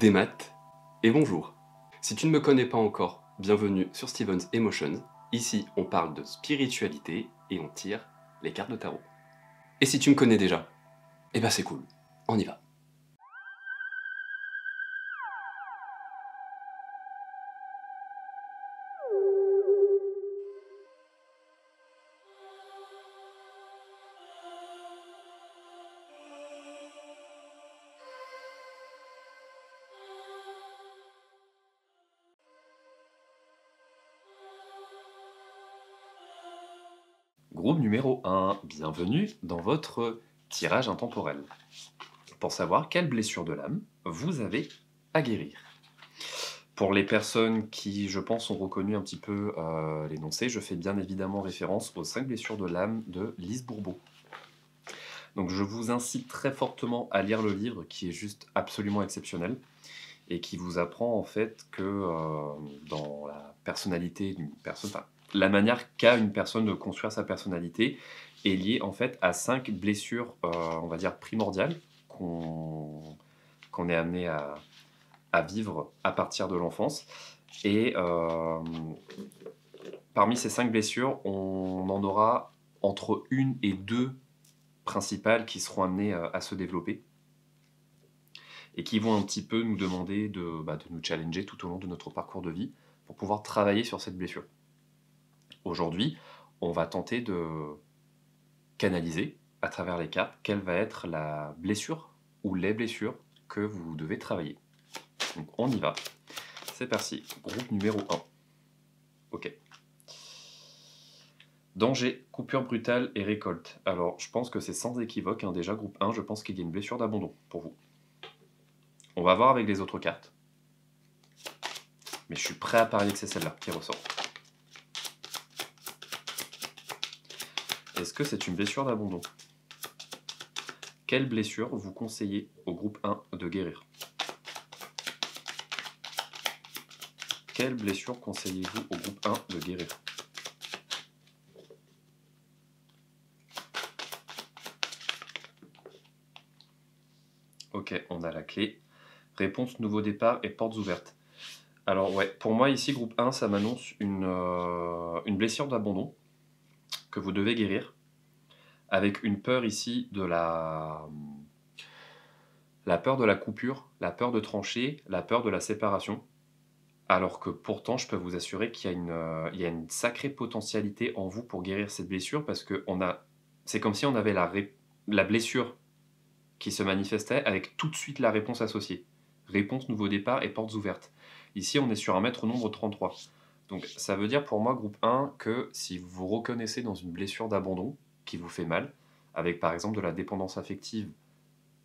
des maths et bonjour. Si tu ne me connais pas encore, bienvenue sur Steven's Emotions. Ici, on parle de spiritualité et on tire les cartes de tarot. Et si tu me connais déjà, eh ben c'est cool, on y va. Groupe numéro 1, bienvenue dans votre tirage intemporel. Pour savoir quelle blessure de l'âme vous avez à guérir. Pour les personnes qui, je pense, ont reconnu un petit peu l'énoncé, je fais bien évidemment référence aux 5 blessures de l'âme de Lise Bourbeau. Donc je vous incite très fortement à lire le livre qui est juste absolument exceptionnel et qui vous apprend en fait que dans la personnalité d'une personne, enfin, la manière qu'a une personne de construire sa personnalité est liée en fait à 5 blessures, on va dire primordiales qu'on est amené à vivre à partir de l'enfance. Et parmi ces 5 blessures, on en aura entre 1 et 2 principales qui seront amenées à se développer et qui vont un petit peu nous demander de nous challenger tout au long de notre parcours de vie pour pouvoir travailler sur cette blessure. Aujourd'hui, on va tenter de canaliser à travers les cartes quelle va être la blessure ou les blessures que vous devez travailler. Donc on y va. C'est parti. Groupe numéro 1. Ok. Danger, coupure brutale et récolte. Alors, je pense que c'est sans équivoque. Déjà, groupe 1, je pense qu'il y a une blessure d'abandon pour vous. On va voir avec les autres cartes. Mais je suis prêt à parier que c'est celle-là qui ressort. Est-ce que c'est une blessure d'abandon? Quelle blessure vous conseillez au groupe 1 de guérir? Quelle blessure conseillez-vous au groupe 1 de guérir? Ok, on a la clé. Réponse, nouveau départ et portes ouvertes. Alors ouais, pour moi ici, groupe 1, ça m'annonce une blessure d'abandon que vous devez guérir, avec une peur ici de la peur de la coupure, la peur de trancher, la peur de la séparation, alors que pourtant je peux vous assurer qu'il y a une sacrée potentialité en vous pour guérir cette blessure, parce que c'est comme si on avait la blessure qui se manifestait avec tout de suite la réponse associée. Réponse, nouveau départ et portes ouvertes. Ici, on est sur un maître nombre 33. Donc ça veut dire pour moi, groupe 1, que si vous vous reconnaissez dans une blessure d'abandon qui vous fait mal, avec par exemple de la dépendance affective,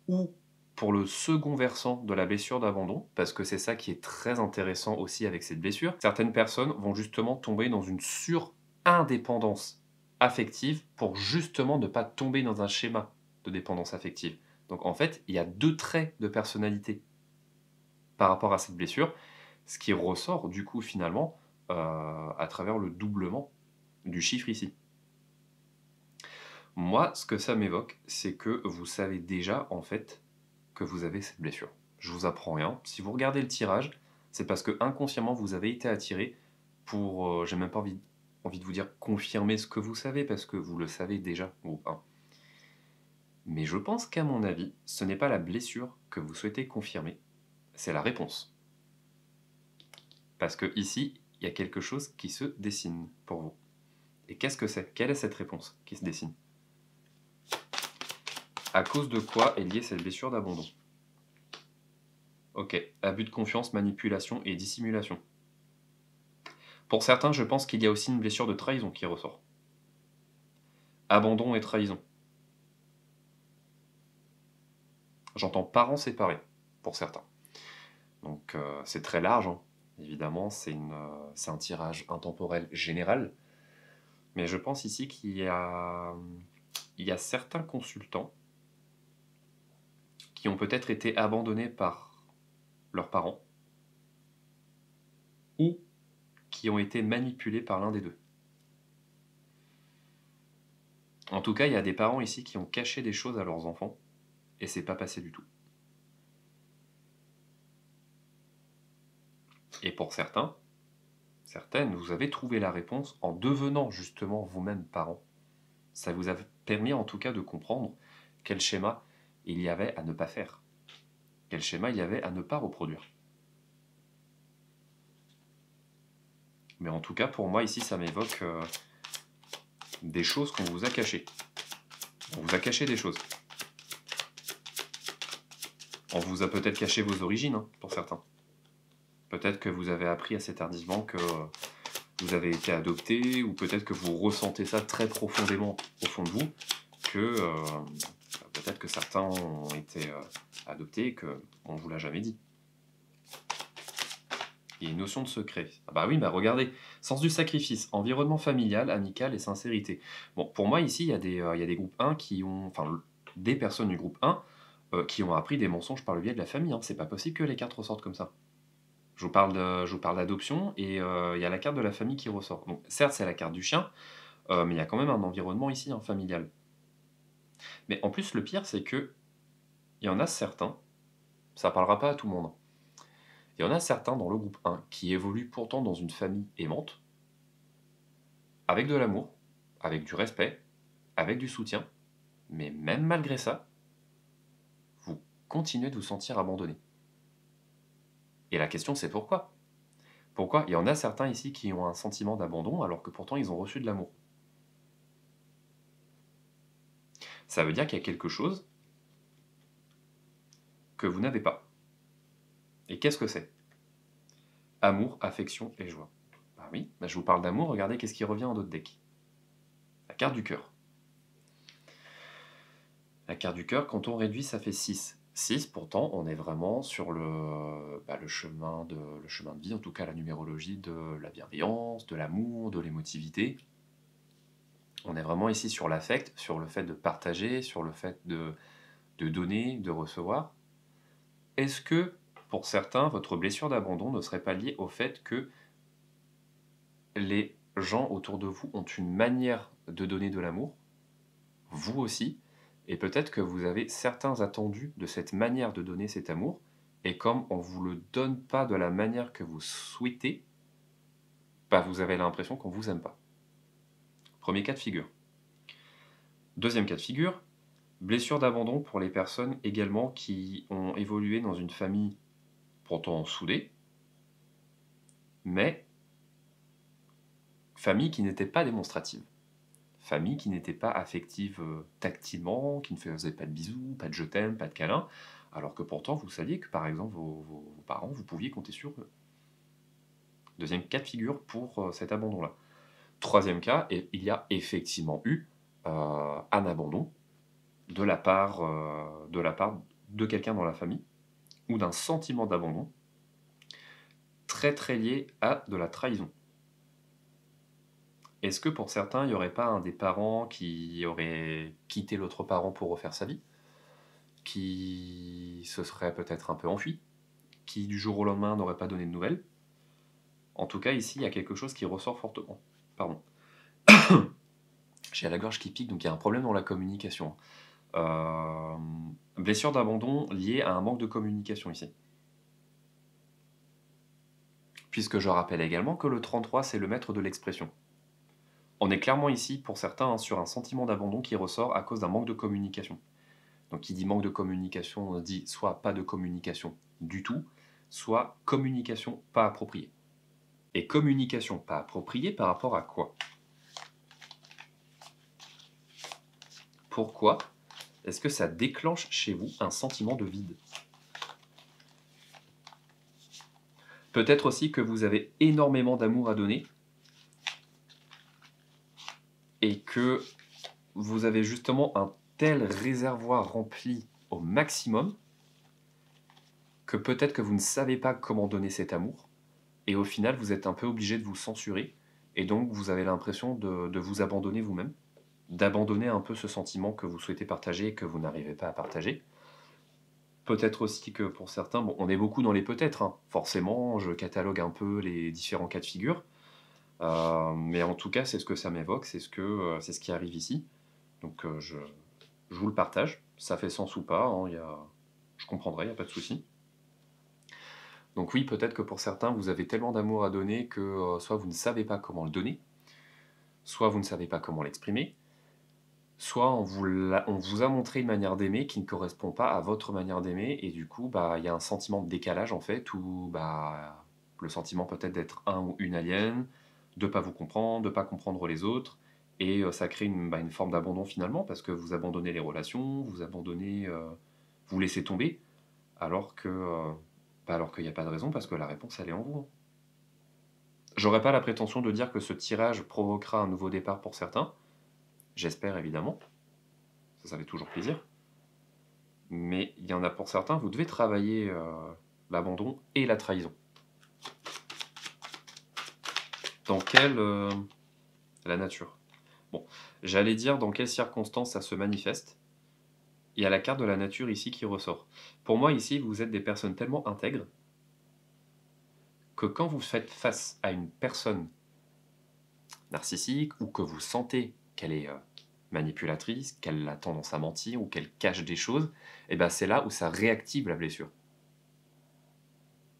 ou pour le second versant de la blessure d'abandon, parce que c'est ça qui est très intéressant aussi avec cette blessure, certaines personnes vont justement tomber dans une surindépendance affective pour justement ne pas tomber dans un schéma de dépendance affective. Donc en fait, il y a 2 traits de personnalité par rapport à cette blessure, ce qui ressort du coup finalement à travers le doublement du chiffre ici. Moi, ce que ça m'évoque, c'est que vous savez déjà en fait que vous avez cette blessure. Je vous apprends rien. Si vous regardez le tirage, c'est parce que inconsciemment vous avez été attiré pour, j'ai même pas envie de vous dire confirmer ce que vous savez, parce que vous le savez déjà, groupe 1. Mais je pense qu'à mon avis, ce n'est pas la blessure que vous souhaitez confirmer, c'est la réponse. Parce que ici, il y a quelque chose qui se dessine pour vous. Et qu'est-ce que c'est? Quelle est cette réponse qui se dessine? À cause de quoi est liée cette blessure d'abandon? Ok, abus de confiance, manipulation et dissimulation. Pour certains, je pense qu'il y a aussi une blessure de trahison qui ressort. Abandon et trahison. J'entends parents séparés, pour certains. Donc c'est très large, hein. Évidemment, c'est un tirage intemporel général. Mais je pense ici qu'il y a certains consultants qui ont peut-être été abandonnés par leurs parents ou qui ont été manipulés par l'un des deux. En tout cas, il y a des parents ici qui ont caché des choses à leurs enfants et c'est pas passé du tout. Et pour certains, certaines, vous avez trouvé la réponse en devenant justement vous-même parent. Ça vous a permis en tout cas de comprendre quel schéma il y avait à ne pas faire, quel schéma il y avait à ne pas reproduire. Mais en tout cas, pour moi, ici, ça m'évoque des choses qu'on vous a cachées. On vous a caché des choses. On vous a peut-être caché vos origines, hein, pour certains. Peut-être que vous avez appris assez tardivement que vous avez été adopté, ou peut-être que vous ressentez ça très profondément au fond de vous, que peut-être que certains ont été adoptés et qu'on ne vous l'a jamais dit. Il y a une notion de secret. Ah bah oui, bah regardez, sens du sacrifice, environnement familial, amical et sincérité. Bon, pour moi ici, il y a des groupes 1 qui ont, enfin, des personnes du groupe 1 qui ont appris des mensonges par le biais de la famille. Hein. C'est pas possible que les cartes ressortent comme ça. Je vous parle d'adoption et il y a la carte de la famille qui ressort. Donc certes, c'est la carte du chien, mais il y a quand même un environnement ici, hein, familial. Mais en plus, le pire, c'est que il y en a certains, ça parlera pas à tout le monde. Il y en a certains dans le groupe 1 qui évoluent pourtant dans une famille aimante, avec de l'amour, avec du respect, avec du soutien, mais même malgré ça, vous continuez de vous sentir abandonné. Et la question c'est pourquoi? Pourquoi? Il y en a certains ici qui ont un sentiment d'abandon alors que pourtant ils ont reçu de l'amour. Ça veut dire qu'il y a quelque chose que vous n'avez pas. Et qu'est-ce que c'est? Amour, affection et joie. Bah oui, bah je vous parle d'amour, regardez qu'est-ce qui revient en d'autres decks. La carte du cœur. La carte du cœur, quand on réduit, ça fait 6. 6, pourtant, on est vraiment sur le chemin de vie, en tout cas la numérologie de la bienveillance, de l'amour, de l'émotivité. On est vraiment ici sur l'affect, sur le fait de partager, sur le fait de donner, de recevoir. Est-ce que, pour certains, votre blessure d'abandon ne serait pas liée au fait que les gens autour de vous ont une manière de donner de l'amour, vous aussi, et peut-être que vous avez certains attendus de cette manière de donner cet amour, et comme on ne vous le donne pas de la manière que vous souhaitez, bah vous avez l'impression qu'on ne vous aime pas. Premier cas de figure. Deuxième cas de figure, blessure d'abandon pour les personnes également qui ont évolué dans une famille pourtant soudée, mais famille qui n'était pas démonstrative. Famille qui n'était pas affective tactilement, qui ne faisait pas de bisous, pas de je t'aime, pas de câlins, alors que pourtant vous saviez que par exemple vos parents, vous pouviez compter sur eux. Deuxième cas de figure pour cet abandon-là. Troisième cas, et il y a effectivement eu un abandon de la part de quelqu'un dans la famille, ou d'un sentiment d'abandon très très lié à de la trahison. Est-ce que pour certains, il n'y aurait pas un des parents qui aurait quitté l'autre parent pour refaire sa vie, qui se serait peut-être un peu enfui, qui du jour au lendemain n'aurait pas donné de nouvelles? En tout cas, ici, il y a quelque chose qui ressort fortement. Pardon. J'ai la gorge qui pique, donc il y a un problème dans la communication. Blessure d'abandon liée à un manque de communication ici. Puisque je rappelle également que le 33, c'est le maître de l'expression. On est clairement ici, pour certains, hein, sur un sentiment d'abandon qui ressort à cause d'un manque de communication. Donc qui dit manque de communication, on dit soit pas de communication du tout, soit communication pas appropriée. Et communication pas appropriée par rapport à quoi? Pourquoi est-ce que ça déclenche chez vous un sentiment de vide? Peut-être aussi que vous avez énormément d'amour à donner et que vous avez justement un tel réservoir rempli au maximum que peut-être que vous ne savez pas comment donner cet amour et au final vous êtes un peu obligé de vous censurer et donc vous avez l'impression de vous abandonner vous-même, d'abandonner un peu ce sentiment que vous souhaitez partager et que vous n'arrivez pas à partager. Peut-être aussi que pour certains, bon, on est beaucoup dans les peut-être, hein. Forcément, je catalogue un peu les différents cas de figure, mais en tout cas, c'est ce que ça m'évoque, c'est ce qui arrive ici. Donc je vous le partage, ça fait sens ou pas, hein, je comprendrai, il n'y a pas de souci. Donc oui, peut-être que pour certains, vous avez tellement d'amour à donner que soit vous ne savez pas comment le donner, soit vous ne savez pas comment l'exprimer, soit on vous a montré une manière d'aimer qui ne correspond pas à votre manière d'aimer, et du coup, bah, il y a un sentiment de décalage en fait, où bah, le sentiment peut-être d'être un ou une alien, de pas vous comprendre, de pas comprendre les autres, et ça crée une forme d'abandon finalement, parce que vous abandonnez les relations, vous abandonnez, vous laissez tomber, alors que, alors qu'il n'y a pas de raison, parce que la réponse elle est en vous, hein. J'aurais pas la prétention de dire que ce tirage provoquera un nouveau départ pour certains, j'espère évidemment, ça fait toujours plaisir. Mais il y en a pour certains, vous devez travailler l'abandon et la trahison. Dans quelle la nature. Bon, j'allais dire dans quelles circonstances ça se manifeste. Il y a la carte de la nature ici qui ressort. Pour moi, ici, vous êtes des personnes tellement intègres que quand vous faites face à une personne narcissique ou que vous sentez qu'elle est manipulatrice, qu'elle a tendance à mentir ou qu'elle cache des choses, et ben c'est là où ça réactive la blessure.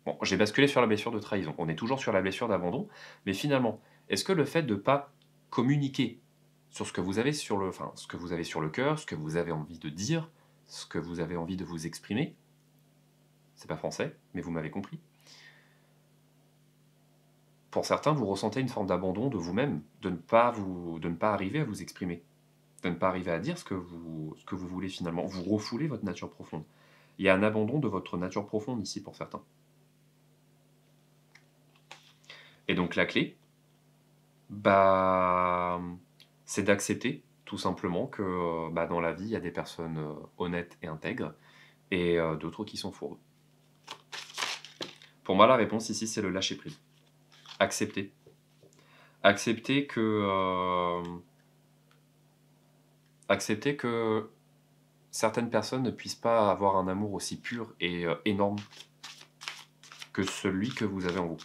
Bon, j'ai basculé sur la blessure de trahison. On est toujours sur la blessure d'abandon, mais finalement, est-ce que le fait de ne pas communiquer sur ce que vous avez sur le, enfin, ce que vous avez sur le cœur, ce que vous avez envie de dire, ce que vous avez envie de vous exprimer, c'est pas français, mais vous m'avez compris. Pour certains, vous ressentez une forme d'abandon de vous-même, de ne pas arriver à vous exprimer, de ne pas arriver à dire ce que vous voulez finalement. Vous refoulez votre nature profonde. Il y a un abandon de votre nature profonde ici pour certains. Et donc la clé, bah, c'est d'accepter tout simplement que bah, dans la vie, il y a des personnes honnêtes et intègres et d'autres qui sont fourbes. Pour moi, la réponse ici, c'est le lâcher-prise. Accepter. Accepter que certaines personnes ne puissent pas avoir un amour aussi pur et énorme que celui que vous avez en vous.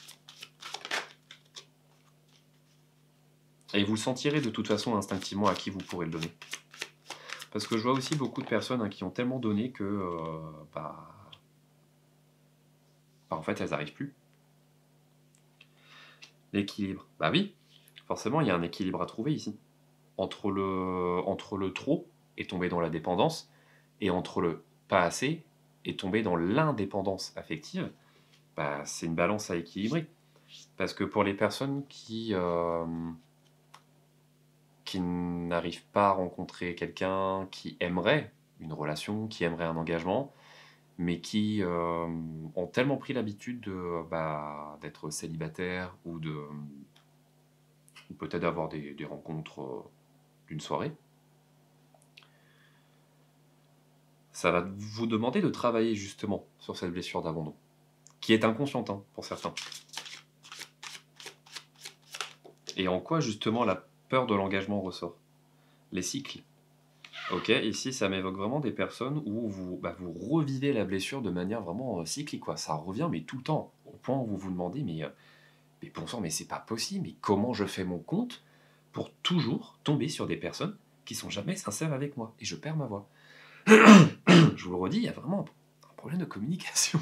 Et vous sentirez de toute façon instinctivement à qui vous pourrez le donner. Parce que je vois aussi beaucoup de personnes qui ont tellement donné que, en fait, elles n'arrivent plus. L'équilibre. Bah oui, forcément, il y a un équilibre à trouver ici. Entre le trop et tomber dans la dépendance, et entre le pas assez et tomber dans l'indépendance affective, bah, c'est une balance à équilibrer. Parce que pour les personnes qui n'arrivent pas à rencontrer quelqu'un, qui aimerait une relation, qui aimerait un engagement, mais qui ont tellement pris l'habitude d'être célibataire ou peut-être d'avoir des rencontres d'une soirée, ça va vous demander de travailler justement sur cette blessure d'abandon, qui est inconsciente pour certains. Et en quoi justement la peur de l'engagement ressort? Les cycles. Ok, ici ça m'évoque vraiment des personnes où vous revivez la blessure de manière vraiment cyclique, quoi. Ça revient mais tout le temps, au point où vous vous demandez mais bon sang, mais c'est pas possible, mais comment je fais mon compte pour toujours tomber sur des personnes qui sont jamais sincères avec moi et je perds ma voix. Je vous le redis, il y a vraiment un problème de communication.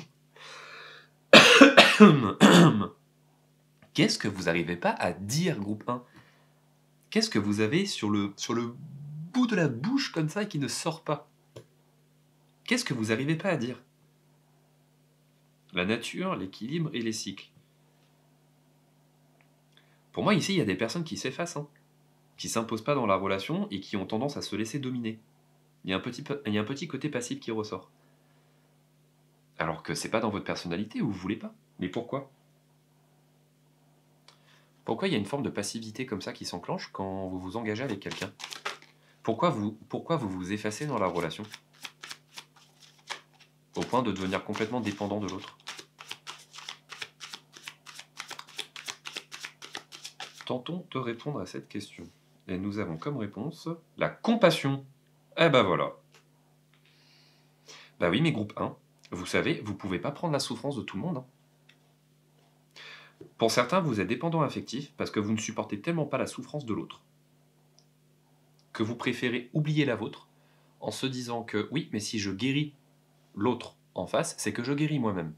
Qu'est-ce que vous n'arrivez pas à dire, groupe 1? Qu'est-ce que vous avez sur le bout de la bouche comme ça et qui ne sort pas? Qu'est-ce que vous n'arrivez pas à dire? La nature, l'équilibre et les cycles. Pour moi, ici, il y a des personnes qui s'effacent, qui ne s'imposent pas dans la relation et qui ont tendance à se laisser dominer. Il y a un petit côté passif qui ressort. Alors que c'est pas dans votre personnalité ou vous voulez pas. Mais pourquoi? Pourquoi il y a une forme de passivité comme ça qui s'enclenche quand vous vous engagez avec quelqu'un? Pourquoi vous vous effacez dans la relation? Au point de devenir complètement dépendant de l'autre. Tentons de répondre à cette question. Et nous avons comme réponse la compassion. Eh ben voilà. Bah oui, mais groupe 1, vous savez, vous pouvez pas prendre la souffrance de tout le monde. Pour certains, vous êtes dépendant affectif parce que vous ne supportez tellement pas la souffrance de l'autre que vous préférez oublier la vôtre en se disant que oui, mais si je guéris l'autre en face, c'est que je guéris moi-même.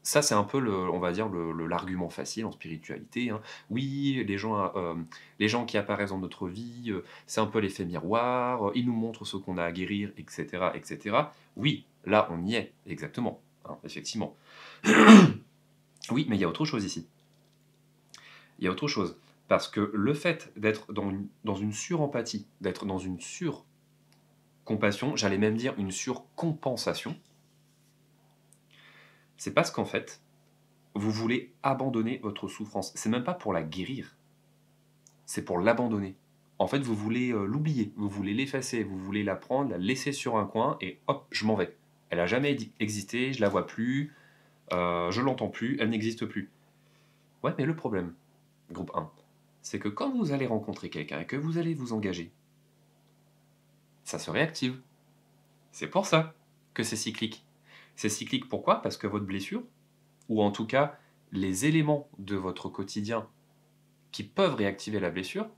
Ça, c'est un peu on va dire l'argument facile en spiritualité, hein. Oui, les gens qui apparaissent dans notre vie, c'est un peu l'effet miroir, ils nous montrent ce qu'on a à guérir, etc., etc. Oui, là, on y est, exactement, hein, effectivement. Oui, mais il y a autre chose ici. Il y a autre chose. Parce que le fait d'être dans une surempathie, d'être dans une surcompassion, j'allais même dire une surcompensation, c'est parce qu'en fait, vous voulez abandonner votre souffrance. C'est même pas pour la guérir, c'est pour l'abandonner. En fait, vous voulez l'oublier, vous voulez l'effacer, vous voulez la prendre, la laisser sur un coin et hop, je m'en vais. Elle a jamais existé, je la vois plus, je l'entends plus, elle n'existe plus. Ouais, mais le problème, groupe 1, c'est que quand vous allez rencontrer quelqu'un et que vous allez vous engager, ça se réactive. C'est pour ça que c'est cyclique. C'est cyclique pourquoi? Parce que votre blessure, ou en tout cas les éléments de votre quotidien qui peuvent réactiver la blessure,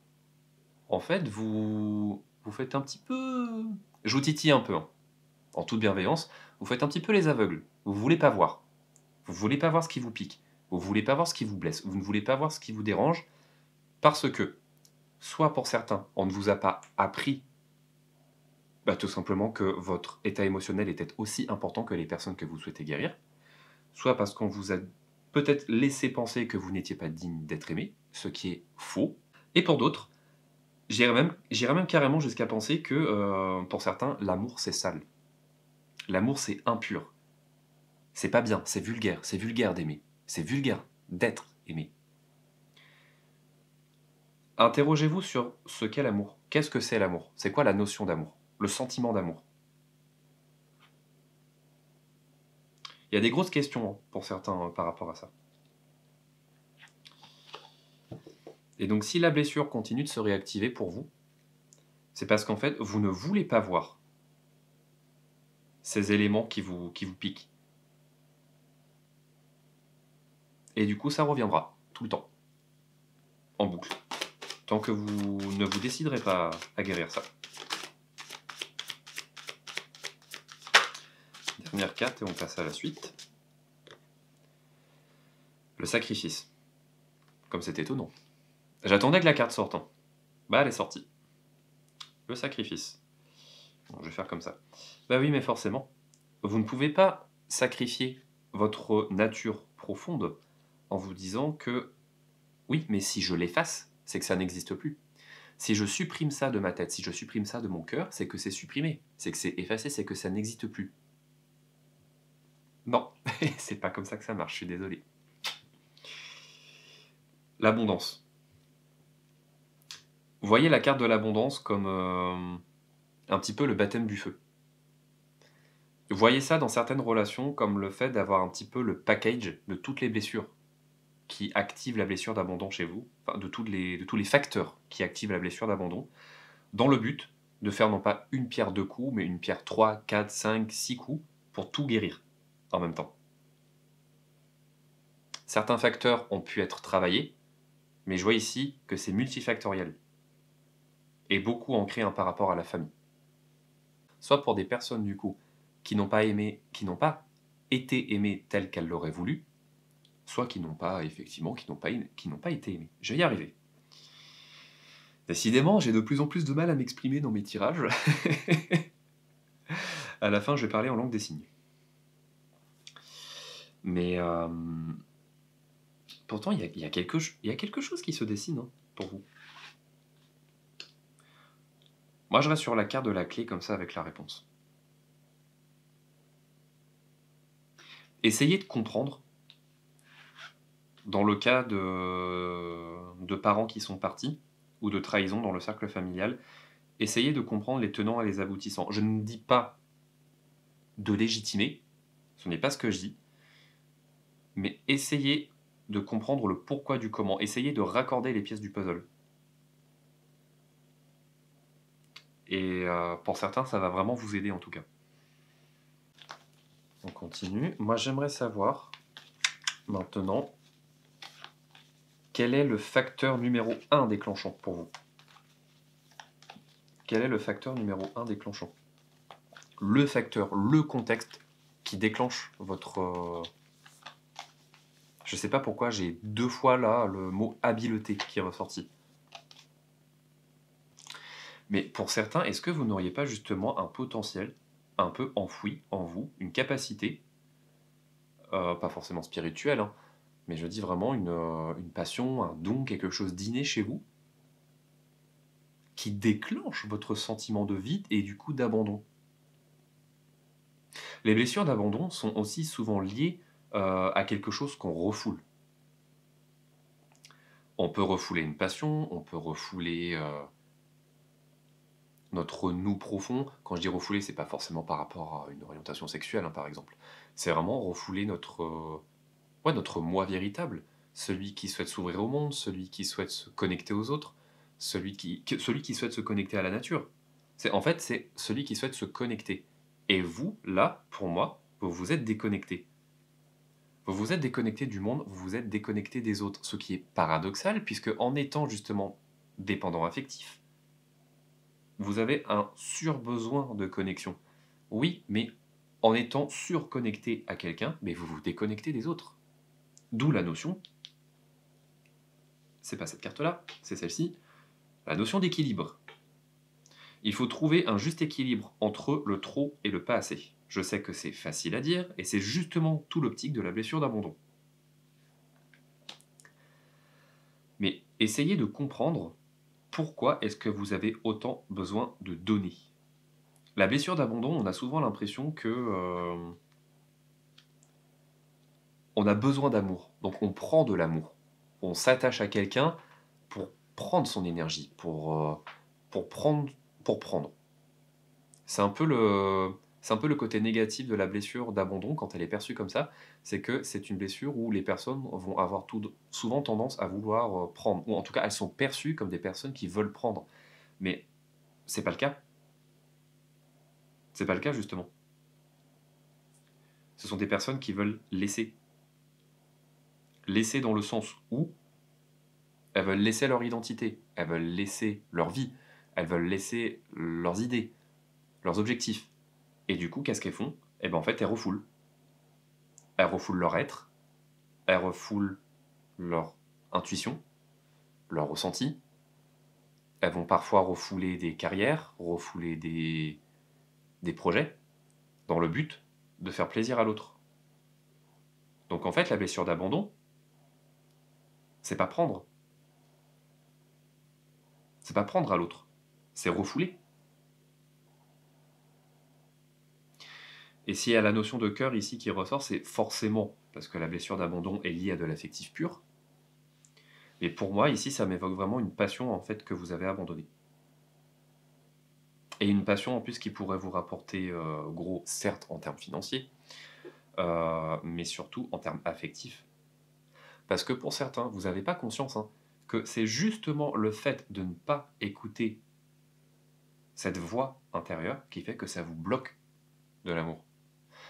en fait, vous faites un petit peu... Je vous titille un peu, hein, en toute bienveillance, vous faites un petit peu les aveugles. Vous ne voulez pas voir. Vous ne voulez pas voir ce qui vous pique. Vous ne voulez pas voir ce qui vous blesse. Vous ne voulez pas voir ce qui vous dérange parce que, soit pour certains, on ne vous a pas appris tout simplement que votre état émotionnel était aussi important que les personnes que vous souhaitez guérir, soit parce qu'on vous a peut-être laissé penser que vous n'étiez pas digne d'être aimé, ce qui est faux, et pour d'autres, j'irais même carrément jusqu'à penser que, pour certains, l'amour c'est sale. L'amour c'est impur. C'est pas bien, c'est vulgaire d'aimer. C'est vulgaire d'être aimé. Interrogez-vous sur ce qu'est l'amour. Qu'est-ce que c'est l'amour? C'est quoi la notion d'amour? Le sentiment d'amour? Il y a des grosses questions pour certains par rapport à ça. Et donc si la blessure continue de se réactiver pour vous, c'est parce qu'en fait, vous ne voulez pas voir ces éléments qui vous piquent. Et du coup, ça reviendra, tout le temps, en boucle, tant que vous ne vous déciderez pas à guérir ça. Dernière carte et on passe à la suite. Le sacrifice. Comme c'est étonnant. J'attendais que la carte sorte. Hein. Bah, elle est sortie. Le sacrifice. Bon, je vais faire comme ça. Bah oui, mais forcément, vous ne pouvez pas sacrifier votre nature profonde en vous disant que oui, mais si je l'efface, c'est que ça n'existe plus. Si je supprime ça de ma tête, si je supprime ça de mon cœur, c'est que c'est supprimé, c'est que c'est effacé, c'est que ça n'existe plus. Non, c'est pas comme ça que ça marche, je suis désolé. L'abondance. Voyez la carte de l'abondance comme un petit peu le baptême du feu. Voyez ça dans certaines relations comme le fait d'avoir un petit peu le package de toutes les blessures qui activent la blessure d'abandon chez vous, enfin de tous les facteurs qui activent la blessure d'abandon, dans le but de faire non pas une pierre deux coups, mais une pierre 3, 4, 5, 6 coups pour tout guérir en même temps. Certains facteurs ont pu être travaillés, mais je vois ici que c'est multifactoriel et beaucoup ancré par rapport à la famille. Soit pour des personnes du coup qui n'ont pas aimé, qui n'ont pas été aimées telles qu'elles l'auraient voulu, soit qui n'ont pas effectivement, qui n'ont pas été aimées. Je vais y arriver. Décidément, j'ai de plus en plus de mal à m'exprimer dans mes tirages. À la fin, je vais parler en langue des signes. Mais pourtant, il y a quelque chose qui se dessine hein, pour vous. Moi, je reste sur la carte de la clé comme ça avec la réponse. Essayez de comprendre, dans le cas de parents qui sont partis, ou de trahison dans le cercle familial, essayez de comprendre les tenants et les aboutissants. Je ne dis pas de légitimer, ce n'est pas ce que je dis, mais essayez de comprendre le pourquoi du comment, essayez de raccorder les pièces du puzzle. Et pour certains, ça va vraiment vous aider en tout cas. On continue. Moi, j'aimerais savoir, maintenant, quel est le facteur numéro 1 déclenchant pour vous? Quel est le facteur numéro 1 déclenchant? Le facteur, le contexte qui déclenche votre Je sais pas pourquoi j'ai 2 fois là le mot habileté qui est ressorti. Mais pour certains, est-ce que vous n'auriez pas justement un potentiel un peu enfoui en vous, une capacité, pas forcément spirituelle, hein, mais je dis vraiment une passion, un don, quelque chose d'inné chez vous, qui déclenche votre sentiment de vide et du coup d'abandon? Les blessures d'abandon sont aussi souvent liées, à quelque chose qu'on refoule. On peut refouler une passion, on peut refouler, notre nous profond. Quand je dis refouler, c'est pas forcément par rapport à une orientation sexuelle, hein, par exemple. C'est vraiment refouler notre, ouais, notre moi véritable. Celui qui souhaite s'ouvrir au monde, celui qui souhaite se connecter aux autres, celui qui souhaite se connecter à la nature. En fait, c'est celui qui souhaite se connecter. Et vous, là, pour moi, vous vous êtes déconnecté. Vous vous êtes déconnecté du monde, vous vous êtes déconnecté des autres. Ce qui est paradoxal, puisque en étant justement dépendant affectif, vous avez un surbesoin de connexion. Oui, mais en étant surconnecté à quelqu'un, mais vous vous déconnectez des autres. D'où la notion, c'est pas cette carte-là, c'est celle-ci, la notion d'équilibre. Il faut trouver un juste équilibre entre le trop et le pas assez. Je sais que c'est facile à dire, et c'est justement tout l'optique de la blessure d'abandon. Mais essayez de comprendre pourquoi est-ce que vous avez autant besoin de donner. La blessure d'abandon, on a souvent l'impression que on a besoin d'amour, donc on prend de l'amour. On s'attache à quelqu'un pour prendre son énergie, pour prendre, pour prendre. C'est un peu le côté négatif de la blessure d'abandon quand elle est perçue comme ça, c'est que c'est une blessure où les personnes vont avoir souvent tendance à vouloir prendre, ou en tout cas elles sont perçues comme des personnes qui veulent prendre. Mais c'est pas le cas. C'est pas le cas justement. Ce sont des personnes qui veulent laisser. Laisser dans le sens où elles veulent laisser leur identité, elles veulent laisser leur vie, elles veulent laisser leurs idées, leurs objectifs. Et du coup, qu'est-ce qu'elles font? Eh ben en fait, elles refoulent. Elles refoulent leur être, elles refoulent leur intuition, leur ressenti. Elles vont parfois refouler des carrières, refouler des projets, dans le but de faire plaisir à l'autre. Donc en fait, la blessure d'abandon, c'est pas prendre. C'est pas prendre à l'autre. C'est refouler. Et s'il y a la notion de cœur ici qui ressort, c'est forcément parce que la blessure d'abandon est liée à de l'affectif pur. Mais pour moi, ici, ça m'évoque vraiment une passion en fait que vous avez abandonnée. Et une passion en plus qui pourrait vous rapporter gros, certes en termes financiers, mais surtout en termes affectifs. Parce que pour certains, vous n'avez pas conscience que c'est justement le fait de ne pas écouter cette voix intérieure qui fait que ça vous bloque de l'amour.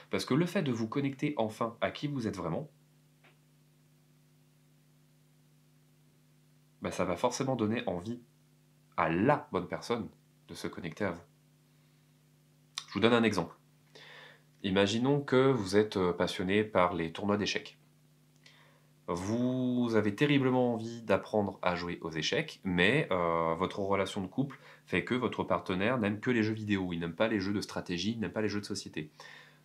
Parce que le fait de vous connecter enfin à qui vous êtes vraiment, bah, ça va forcément donner envie à la bonne personne de se connecter à vous. Je vous donne un exemple. Imaginons que vous êtes passionné par les tournois d'échecs. Vous avez terriblement envie d'apprendre à jouer aux échecs, mais votre relation de couple fait que votre partenaire n'aime que les jeux vidéo, il n'aime pas les jeux de stratégie, il n'aime pas les jeux de société.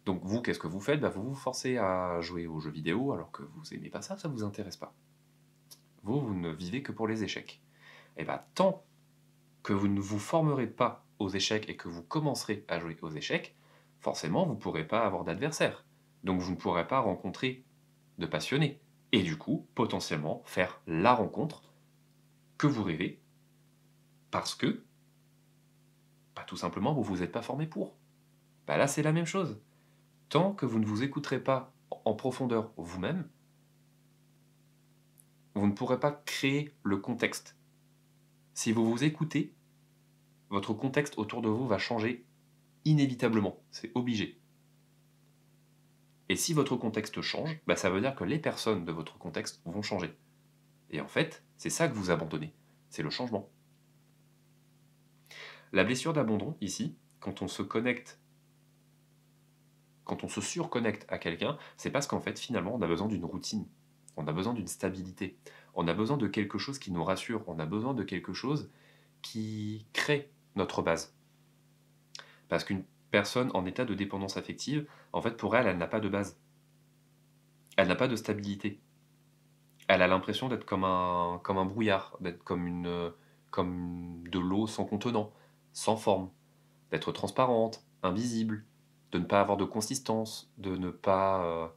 Donc vous, qu'est-ce que vous faites? Bah, vous vous forcez à jouer aux jeux vidéo alors que vous n'aimez pas ça, ça ne vous intéresse pas. Vous ne vivez que pour les échecs. Et bien, tant que vous ne vous formerez pas aux échecs et que vous commencerez à jouer aux échecs, forcément, vous ne pourrez pas avoir d'adversaire. Donc vous ne pourrez pas rencontrer de passionnés. Et du coup, potentiellement, faire la rencontre que vous rêvez, parce que, bah, tout simplement, vous ne vous êtes pas formé pour. Bah, là, c'est la même chose. Tant que vous ne vous écouterez pas en profondeur vous-même, vous ne pourrez pas créer le contexte. Si vous vous écoutez, votre contexte autour de vous va changer inévitablement. C'est obligé. Et si votre contexte change, bah, ça veut dire que les personnes de votre contexte vont changer. Et en fait, c'est ça que vous abandonnez. C'est le changement. La blessure d'abandon, ici, quand on se connecte, quand on se surconnecte à quelqu'un, c'est parce qu'en fait, finalement, on a besoin d'une routine. On a besoin d'une stabilité. On a besoin de quelque chose qui nous rassure. On a besoin de quelque chose qui crée notre base. Parce qu'une personne en état de dépendance affective, en fait, pour elle, elle n'a pas de base. Elle n'a pas de stabilité. Elle a l'impression d'être comme un brouillard, d'être comme de l'eau sans contenant, sans forme, d'être transparente, invisible, de ne pas avoir de consistance, de ne pas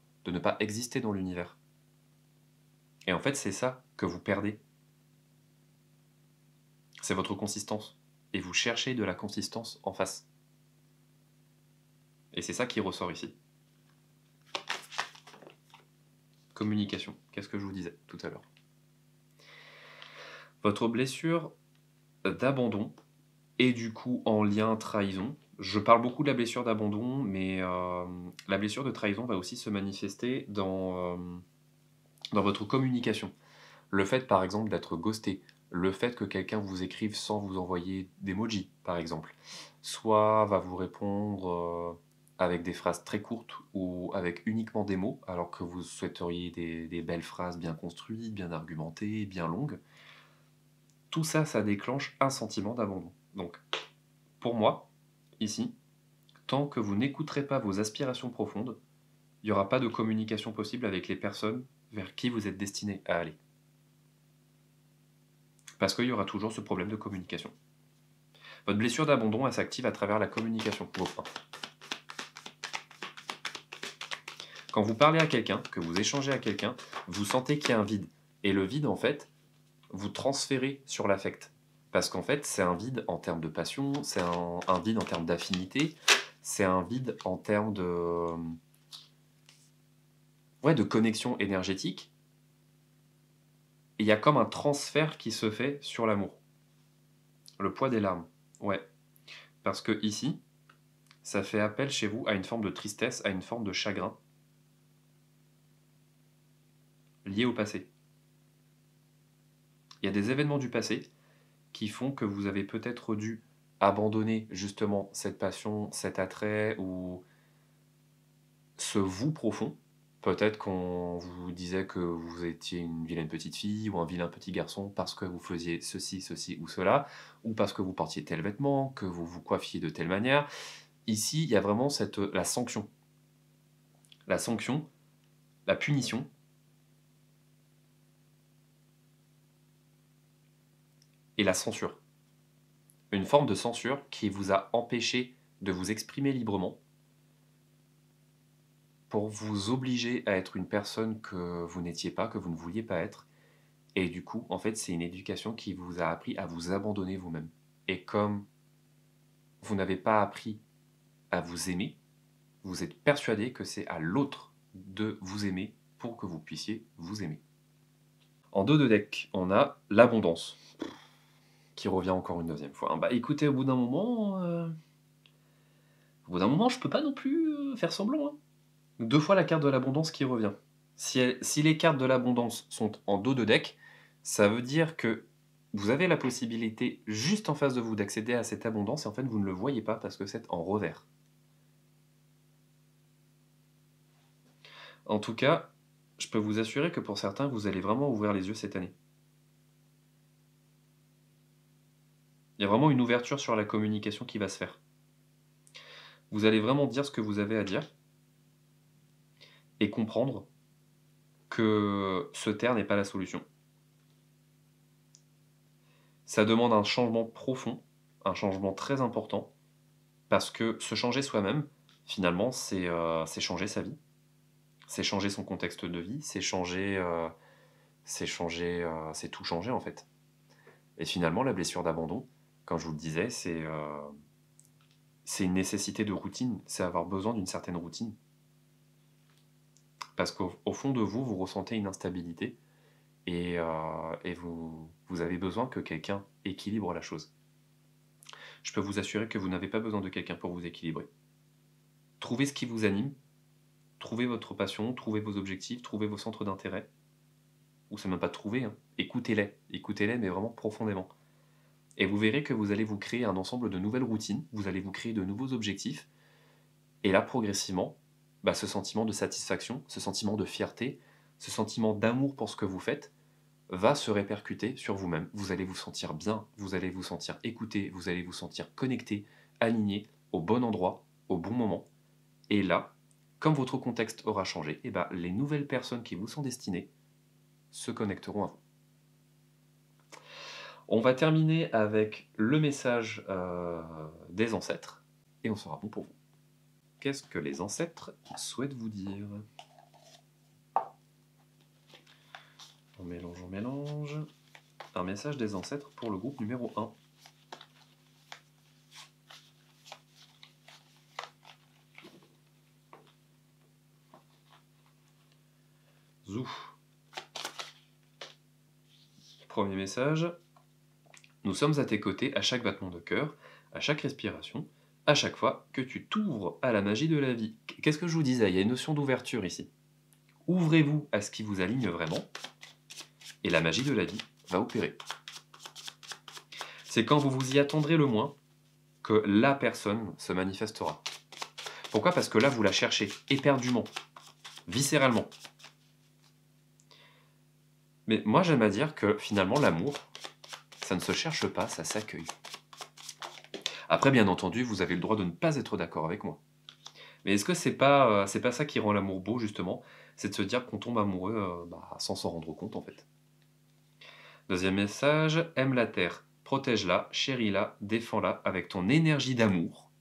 exister dans l'univers. Et en fait, c'est ça que vous perdez. C'est votre consistance. Et vous cherchez de la consistance en face. Et c'est ça qui ressort ici. Communication. Qu'est-ce que je vous disais tout à l'heure? Votre blessure d'abandon est du coup en lien trahison. Je parle beaucoup de la blessure d'abandon, mais la blessure de trahison va aussi se manifester dans votre communication. Le fait, par exemple, d'être ghosté, le fait que quelqu'un vous écrive sans vous envoyer d'emoji, par exemple, soit va vous répondre avec des phrases très courtes ou avec uniquement des mots, alors que vous souhaiteriez des belles phrases bien construites, bien argumentées, bien longues. Tout ça, ça déclenche un sentiment d'abandon. Donc, pour moi, ici, tant que vous n'écouterez pas vos aspirations profondes, il n'y aura pas de communication possible avec les personnes vers qui vous êtes destiné à aller. Parce qu'il y aura toujours ce problème de communication. Votre blessure d'abandon, elle s'active à travers la communication. Quand vous parlez à quelqu'un, que vous échangez à quelqu'un, vous sentez qu'il y a un vide. Et le vide, en fait, vous transférez sur l'affect. Parce qu'en fait, c'est un vide en termes de passion, c'est un vide en termes d'affinité, c'est un vide en termes de connexion énergétique. Et il y a comme un transfert qui se fait sur l'amour. Le poids des larmes. Ouais. Parce que ici, ça fait appel chez vous à une forme de tristesse, à une forme de chagrin lié au passé. Il y a des événements du passé qui font que vous avez peut-être dû abandonner justement cette passion, cet attrait ou ce vous profond. Peut-être qu'on vous disait que vous étiez une vilaine petite fille ou un vilain petit garçon parce que vous faisiez ceci ou cela, ou parce que vous portiez tel vêtement, que vous vous coiffiez de telle manière. Ici, il y a vraiment la sanction. La sanction, la punition. Et la censure. Une forme de censure qui vous a empêché de vous exprimer librement pour vous obliger à être une personne que vous n'étiez pas, que vous ne vouliez pas être. Et du coup, en fait, c'est une éducation qui vous a appris à vous abandonner vous-même. Et comme vous n'avez pas appris à vous aimer, vous êtes persuadé que c'est à l'autre de vous aimer pour que vous puissiez vous aimer. En dos de deck, on a l'abondance, qui revient encore une deuxième fois. Bah écoutez, au bout d'un moment, je peux pas non plus faire semblant. Hein. 2 fois la carte de l'abondance qui revient. Si les cartes de l'abondance sont en dos de deck, ça veut dire que vous avez la possibilité juste en face de vous d'accéder à cette abondance et en fait vous ne le voyez pas parce que c'est en revers. En tout cas, je peux vous assurer que pour certains, vous allez vraiment ouvrir les yeux cette année. Il y a vraiment une ouverture sur la communication qui va se faire. Vous allez vraiment dire ce que vous avez à dire et comprendre que se taire n'est pas la solution. Ça demande un changement profond, un changement très important, parce que se changer soi-même, finalement, c'est changer sa vie, c'est changer son contexte de vie, c'est tout changer en fait. Et finalement, la blessure d'abandon, comme je vous le disais, c'est une nécessité de routine, c'est avoir besoin d'une certaine routine. Parce qu'au fond de vous, vous ressentez une instabilité et vous avez besoin que quelqu'un équilibre la chose. Je peux vous assurer que vous n'avez pas besoin de quelqu'un pour vous équilibrer. Trouvez ce qui vous anime, trouvez votre passion, trouvez vos objectifs, trouvez vos centres d'intérêt. Ou c'est même pas trouver, hein. Écoutez-les, mais vraiment profondément. Et vous verrez que vous allez vous créer un ensemble de nouvelles routines, vous allez vous créer de nouveaux objectifs, et là, progressivement, ce sentiment de satisfaction, ce sentiment de fierté, ce sentiment d'amour pour ce que vous faites, va se répercuter sur vous-même. Vous allez vous sentir bien, vous allez vous sentir écouté, vous allez vous sentir connecté, aligné, au bon endroit, au bon moment. Et là, comme votre contexte aura changé, eh ben, les nouvelles personnes qui vous sont destinées se connecteront à vous. On va terminer avec le message des ancêtres, et on sera bon pour vous. Qu'est-ce que les ancêtres souhaitent vous dire? On mélange, on mélange. Un message des ancêtres pour le groupe numéro 1. Zou. Premier message. Nous sommes à tes côtés à chaque battement de cœur, à chaque respiration, à chaque fois que tu t'ouvres à la magie de la vie. Qu'est-ce que je vous disais? Il y a une notion d'ouverture ici. Ouvrez-vous à ce qui vous aligne vraiment, et la magie de la vie va opérer. C'est quand vous vous y attendrez le moins que la personne se manifestera. Pourquoi? Parce que là, vous la cherchez éperdument, viscéralement. Mais moi, j'aime à dire que finalement, l'amour, ça ne se cherche pas, ça s'accueille. Après, bien entendu, vous avez le droit de ne pas être d'accord avec moi. Mais est-ce que c'est pas ça qui rend l'amour beau, justement? C'est de se dire qu'on tombe amoureux sans s'en rendre compte, en fait. Deuxième message, aime la terre, protège-la, chéris-la, défends-la avec ton énergie d'amour.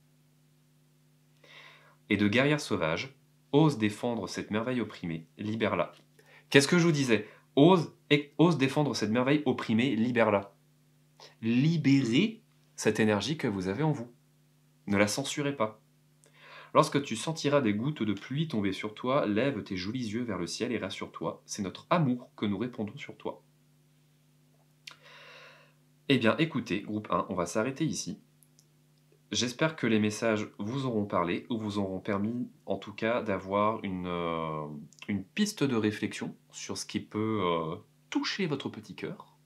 Et de guerrière sauvage, ose défendre cette merveille opprimée, libère-la. Qu'est-ce que je vous disais? Ose défendre cette merveille opprimée, libère-la. Libérez cette énergie que vous avez en vous. Ne la censurez pas. Lorsque tu sentiras des gouttes de pluie tomber sur toi, lève tes jolis yeux vers le ciel et rassure-toi. C'est notre amour que nous répandons sur toi. Eh bien, écoutez, groupe 1, on va s'arrêter ici. J'espère que les messages vous auront parlé ou vous auront permis, en tout cas, d'avoir une piste de réflexion sur ce qui peut toucher votre petit cœur.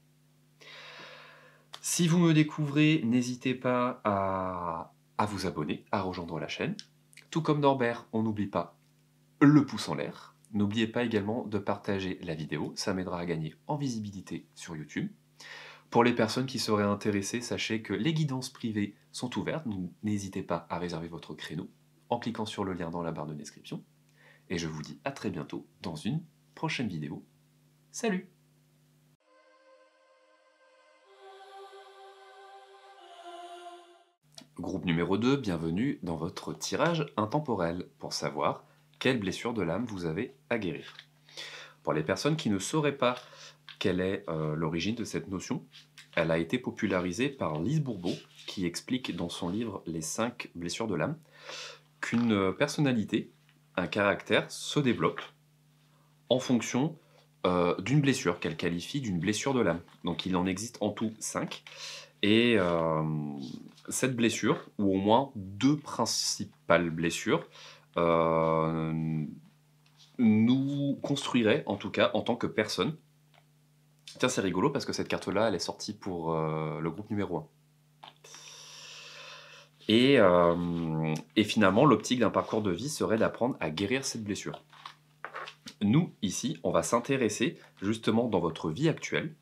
Si vous me découvrez, n'hésitez pas à vous abonner, à rejoindre la chaîne. Tout comme Norbert, on n'oublie pas le pouce en l'air. N'oubliez pas également de partager la vidéo, ça m'aidera à gagner en visibilité sur YouTube. Pour les personnes qui seraient intéressées, sachez que les guidances privées sont ouvertes, donc n'hésitez pas à réserver votre créneau en cliquant sur le lien dans la barre de description. Et je vous dis à très bientôt dans une prochaine vidéo. Salut! Groupe numéro 2, bienvenue dans votre tirage intemporel pour savoir quelle blessure de l'âme vous avez à guérir. Pour les personnes qui ne sauraient pas quelle est l'origine de cette notion, elle a été popularisée par Lise Bourbeau, qui explique dans son livre Les 5 blessures de l'âme qu'une personnalité, un caractère se développe en fonction d'une blessure qu'elle qualifie d'une blessure de l'âme. Donc il en existe en tout 5. Et cette blessure, ou au moins 2 principales blessures, nous construirait, en tout cas, en tant que personne. Tiens, c'est rigolo parce que cette carte-là, elle est sortie pour le groupe numéro 1. Et finalement, l'optique d'un parcours de vie serait d'apprendre à guérir cette blessure. Nous, ici, on va s'intéresser justement dans votre vie actuelle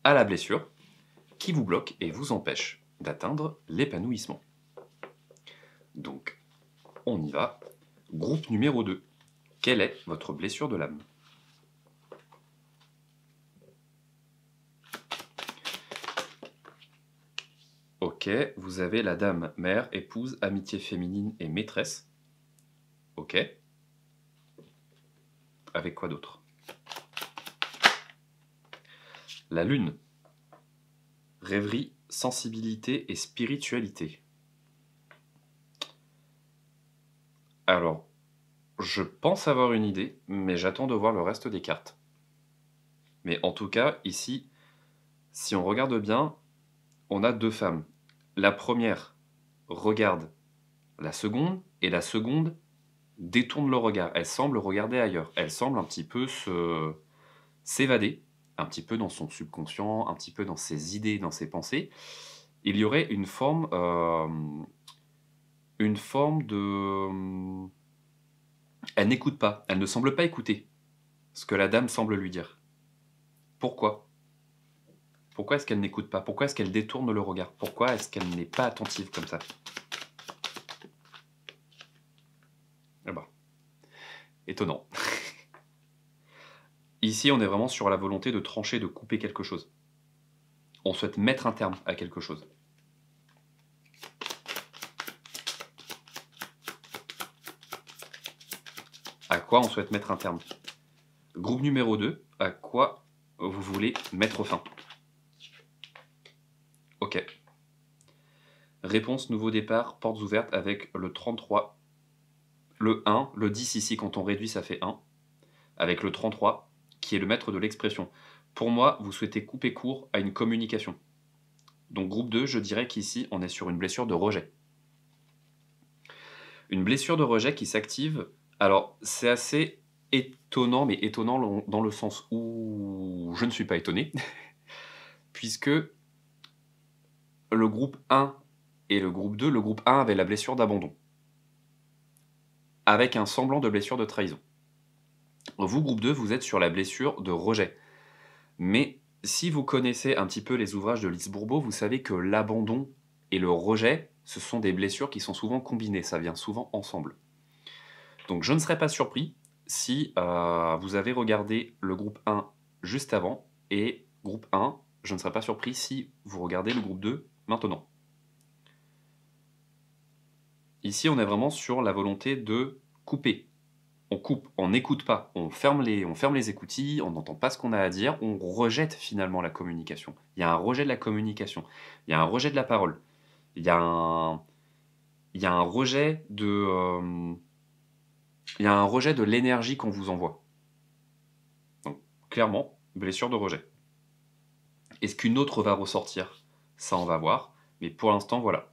à la blessure qui vous bloque et vous empêche d'atteindre l'épanouissement. Donc, on y va. Groupe numéro 2. Quelle est votre blessure de l'âme? Ok, vous avez la dame, mère, épouse, amitié féminine et maîtresse. Ok. Avec quoi d'autre? La lune. Rêverie, sensibilité et spiritualité. Alors, je pense avoir une idée, mais j'attends de voir le reste des cartes. Mais en tout cas, ici, si on regarde bien, on a 2 femmes. La première regarde la seconde, et la seconde détourne le regard. Elle semble regarder ailleurs. Elle semble un petit peu s'évader, un petit peu dans son subconscient, un petit peu dans ses idées, dans ses pensées. Il y aurait une forme de... Elle n'écoute pas, elle ne semble pas écouter. ce que la dame semble lui dire. Pourquoi? Pourquoi est-ce qu'elle n'écoute pas? Pourquoi est-ce qu'elle détourne le regard? Pourquoi est-ce qu'elle n'est pas attentive comme ça? Eh ben, étonnant. Ici, on est vraiment sur la volonté de trancher, de couper quelque chose. On souhaite mettre un terme à quelque chose. À quoi on souhaite mettre un terme? Groupe numéro 2, à quoi vous voulez mettre fin? Ok. Réponse, nouveau départ, portes ouvertes avec le 33. Le 1, le 10 ici, quand on réduit, ça fait 1. Avec le 33, qui est le maître de l'expression. Pour moi, vous souhaitez couper court à une communication. Donc groupe 2, je dirais qu'ici, on est sur une blessure de rejet. Une blessure de rejet qui s'active. Alors, c'est assez étonnant, mais étonnant dans le sens où je ne suis pas étonné, puisque le groupe 1 et le groupe 2, le groupe 1 avait la blessure d'abandon, avec un semblant de blessure de trahison. Vous, groupe 2, vous êtes sur la blessure de rejet. Mais si vous connaissez un petit peu les ouvrages de Lise Bourbeau, vous savez que l'abandon et le rejet, ce sont des blessures qui sont souvent combinées, ça vient souvent ensemble. Donc je ne serais pas surpris si vous avez regardé le groupe 1 juste avant, et groupe 1, je ne serais pas surpris si vous regardez le groupe 2 maintenant. Ici, on est vraiment sur la volonté de couper. On coupe, on n'écoute pas, on ferme les écoutilles, on n'entend pas ce qu'on a à dire, on rejette finalement la communication. Il y a un rejet de la communication, il y a un rejet de la parole, il y a un rejet de... il y a un rejet de l'énergie qu'on vous envoie. Donc, clairement, blessure de rejet. Est-ce qu'une autre va ressortir? Ça, on va voir. Mais pour l'instant, voilà.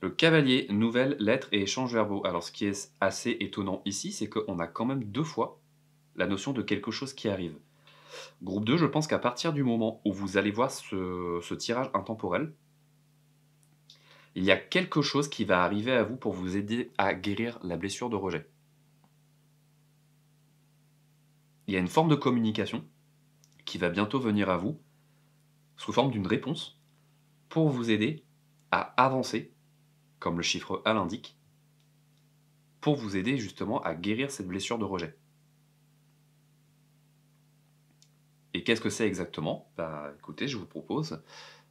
Le cavalier, nouvelles lettres et échanges verbaux. Alors, ce qui est assez étonnant ici, c'est qu'on a quand même 2 fois la notion de quelque chose qui arrive. Groupe 2, je pense qu'à partir du moment où vous allez voir ce tirage intemporel, il y a quelque chose qui va arriver à vous pour vous aider à guérir la blessure de rejet. Il y a une forme de communication qui va bientôt venir à vous sous forme d'une réponse pour vous aider à avancer, comme le chiffre A l'indique, pour vous aider justement à guérir cette blessure de rejet. Et qu'est-ce que c'est exactement? Bah écoutez, je vous propose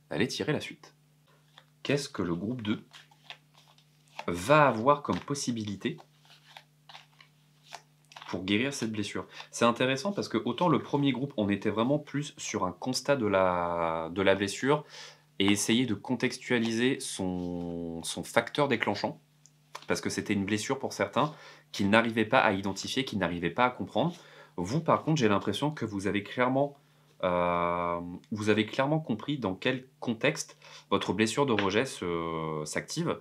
d'aller tirer la suite. Qu'est-ce que le groupe 2 va avoir comme possibilité pour guérir cette blessure? C'est intéressant parce que autant le premier groupe, on était vraiment plus sur un constat de la blessure et essayer de contextualiser son facteur déclenchant, parce que c'était une blessure pour certains qu'ils n'arrivaient pas à identifier, qu'ils n'arrivaient pas à comprendre. Vous, par contre, j'ai l'impression que vous avez clairement compris dans quel contexte votre blessure de rejet s'active.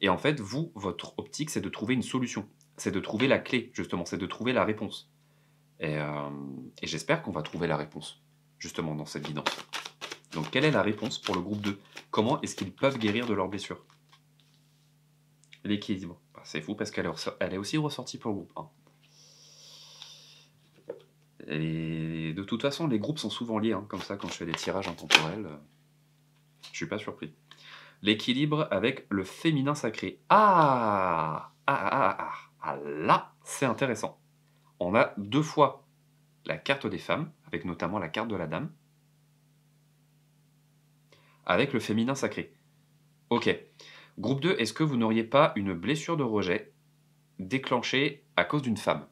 Et en fait, vous, votre optique, c'est de trouver une solution. C'est de trouver la clé, justement. C'est de trouver la réponse. Et j'espère qu'on va trouver la réponse, justement, dans cette guidance. Donc, quelle est la réponse pour le groupe 2? Comment est-ce qu'ils peuvent guérir de leur blessure? L'équilibre. Bah, c'est fou parce qu'elle est aussi ressortie pour le groupe 1. Et de toute façon, les groupes sont souvent liés, hein, comme ça, quand je fais des tirages intemporels. Je suis pas surpris. L'équilibre avec le féminin sacré. Là, c'est intéressant. On a 2 fois la carte des femmes, avec notamment la carte de la dame, avec le féminin sacré. Ok. Groupe 2, est-ce que vous n'auriez pas une blessure de rejet déclenchée à cause d'une femme?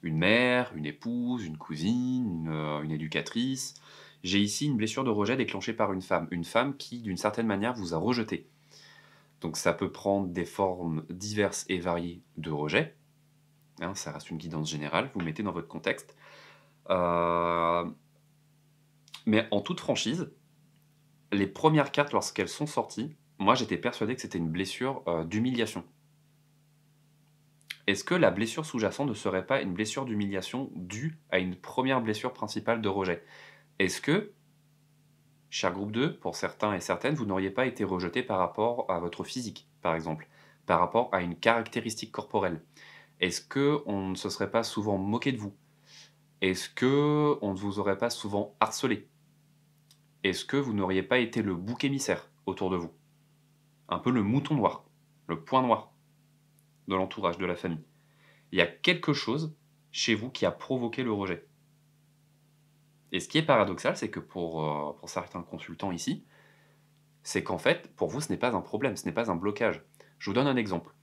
Une mère, une épouse, une cousine, une éducatrice. J'ai ici une blessure de rejet déclenchée par une femme qui, d'une certaine manière, vous a rejeté. Donc ça peut prendre des formes diverses et variées de rejet. Hein, ça reste une guidance générale, vous mettez dans votre contexte. Mais en toute franchise, les premières cartes, lorsqu'elles sont sorties, moi j'étais persuadé que c'était une blessure d'humiliation. Est-ce que la blessure sous-jacente ne serait pas une blessure d'humiliation due à une première blessure principale de rejet? Est-ce que, cher groupe 2, pour certains et certaines, vous n'auriez pas été rejeté par rapport à votre physique, par exemple, par rapport à une caractéristique corporelle? Est-ce que on ne se serait pas souvent moqué de vous? Est-ce que on ne vous aurait pas souvent harcelé? Est-ce que vous n'auriez pas été le bouc émissaire autour de vous? Un peu le mouton noir, le point noir de l'entourage, de la famille. Il y a quelque chose chez vous qui a provoqué le rejet. Et ce qui est paradoxal, c'est que pour certains consultants ici, c'est qu'en fait, pour vous, ce n'est pas un problème, ce n'est pas un blocage. Je vous donne un exemple.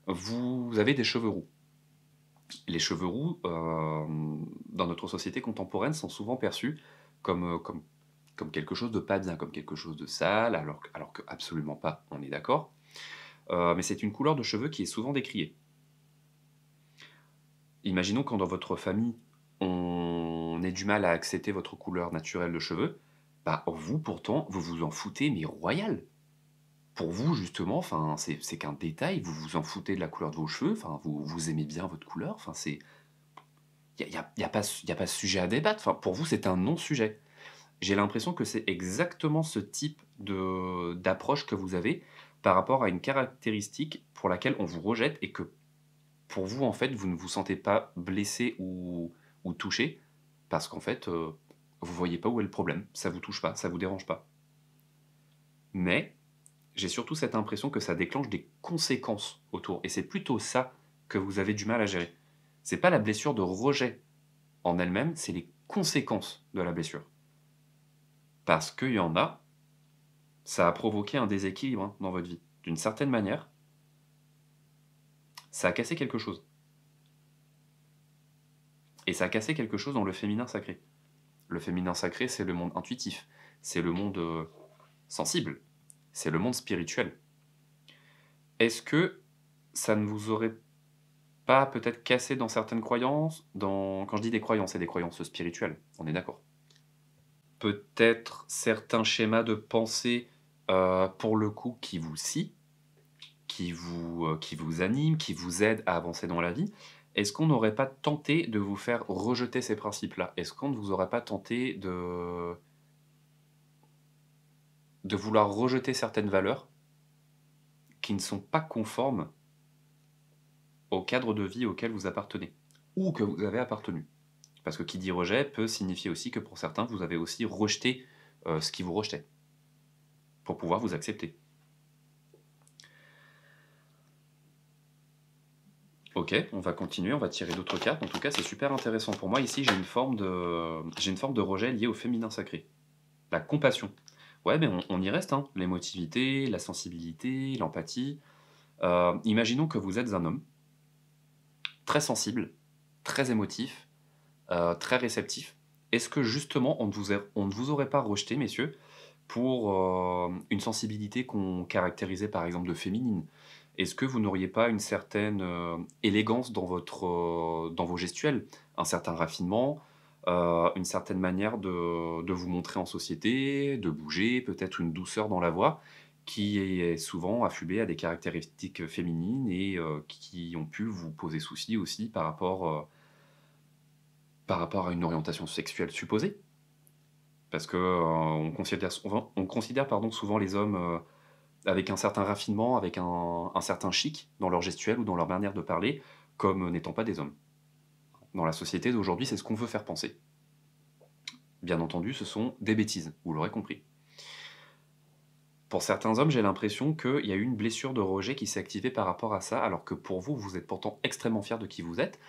Vous avez des cheveux roux. Les cheveux roux, dans notre société contemporaine, sont souvent perçus comme quelque chose de pas bien, comme quelque chose de sale, alors que absolument pas, on est d'accord. Mais c'est une couleur de cheveux qui est souvent décriée. Imaginons quand dans votre famille, on ait du mal à accepter votre couleur naturelle de cheveux, bah, vous pourtant, vous vous en foutez, mais royal. Pour vous justement, enfin, c'est qu'un détail, vous vous en foutez de la couleur de vos cheveux, enfin, vous aimez bien votre couleur, enfin, c'est il y a pas de sujet à débattre, enfin, pour vous, c'est un non-sujet. J'ai l'impression que c'est exactement ce type d'approche que vous avez par rapport à une caractéristique pour laquelle on vous rejette et que pour vous, en fait, vous ne vous sentez pas blessé ou touché parce qu'en fait, vous voyez pas où est le problème. Ça vous touche pas, ça vous dérange pas. Mais j'ai surtout cette impression que ça déclenche des conséquences autour. Et c'est plutôt ça que vous avez du mal à gérer. C'est pas la blessure de rejet en elle-même, c'est les conséquences de la blessure. Parce qu'il y en a, ça a provoqué un déséquilibre hein, dans votre vie. D'une certaine manière, ça a cassé quelque chose. Et ça a cassé quelque chose dans le féminin sacré. Le féminin sacré, c'est le monde intuitif, c'est le monde sensible, c'est le monde spirituel. Est-ce que ça ne vous aurait pas peut-être cassé dans certaines croyances Quand je dis des croyances, c'est des croyances spirituelles, on est d'accord. Peut-être certains schémas de pensée, pour le coup, qui vous scient, qui vous animent, qui vous aident à avancer dans la vie. Est-ce qu'on n'aurait pas tenté de vous faire rejeter ces principes-là? Est-ce qu'on ne vous aurait pas tenté de vouloir rejeter certaines valeurs qui ne sont pas conformes au cadre de vie auquel vous appartenez ou que vous avez appartenu? Parce que qui dit rejet peut signifier aussi que pour certains, vous avez aussi rejeté ce qui vous rejetait pour pouvoir vous accepter. Ok, on va continuer, on va tirer d'autres cartes. En tout cas, c'est super intéressant pour moi. Ici, j'ai une forme de rejet liée au féminin sacré. La compassion. Ouais, mais on y reste, hein. L'émotivité, la sensibilité, l'empathie. Imaginons que vous êtes un homme très sensible, très émotif, très réceptif. Est-ce que justement, on ne vous aurait pas rejeté, messieurs, pour une sensibilité qu'on caractérisait par exemple de féminine? Est-ce que vous n'auriez pas une certaine élégance dans vos gestuels, un certain raffinement, une certaine manière de vous montrer en société, de bouger, peut-être une douceur dans la voix, qui est souvent affublée à des caractéristiques féminines et qui ont pu vous poser souci aussi par rapport à une orientation sexuelle supposée? Parce que on considère pardon, souvent les hommes avec un certain raffinement, avec un certain chic dans leur gestuelle ou dans leur manière de parler, comme n'étant pas des hommes. Dans la société d'aujourd'hui, c'est ce qu'on veut faire penser. Bien entendu, ce sont des bêtises, vous l'aurez compris. Pour certains hommes, j'ai l'impression qu'il y a eu une blessure de rejet qui s'est activée par rapport à ça, alors que pour vous, vous êtes pourtant extrêmement fier de qui vous êtes,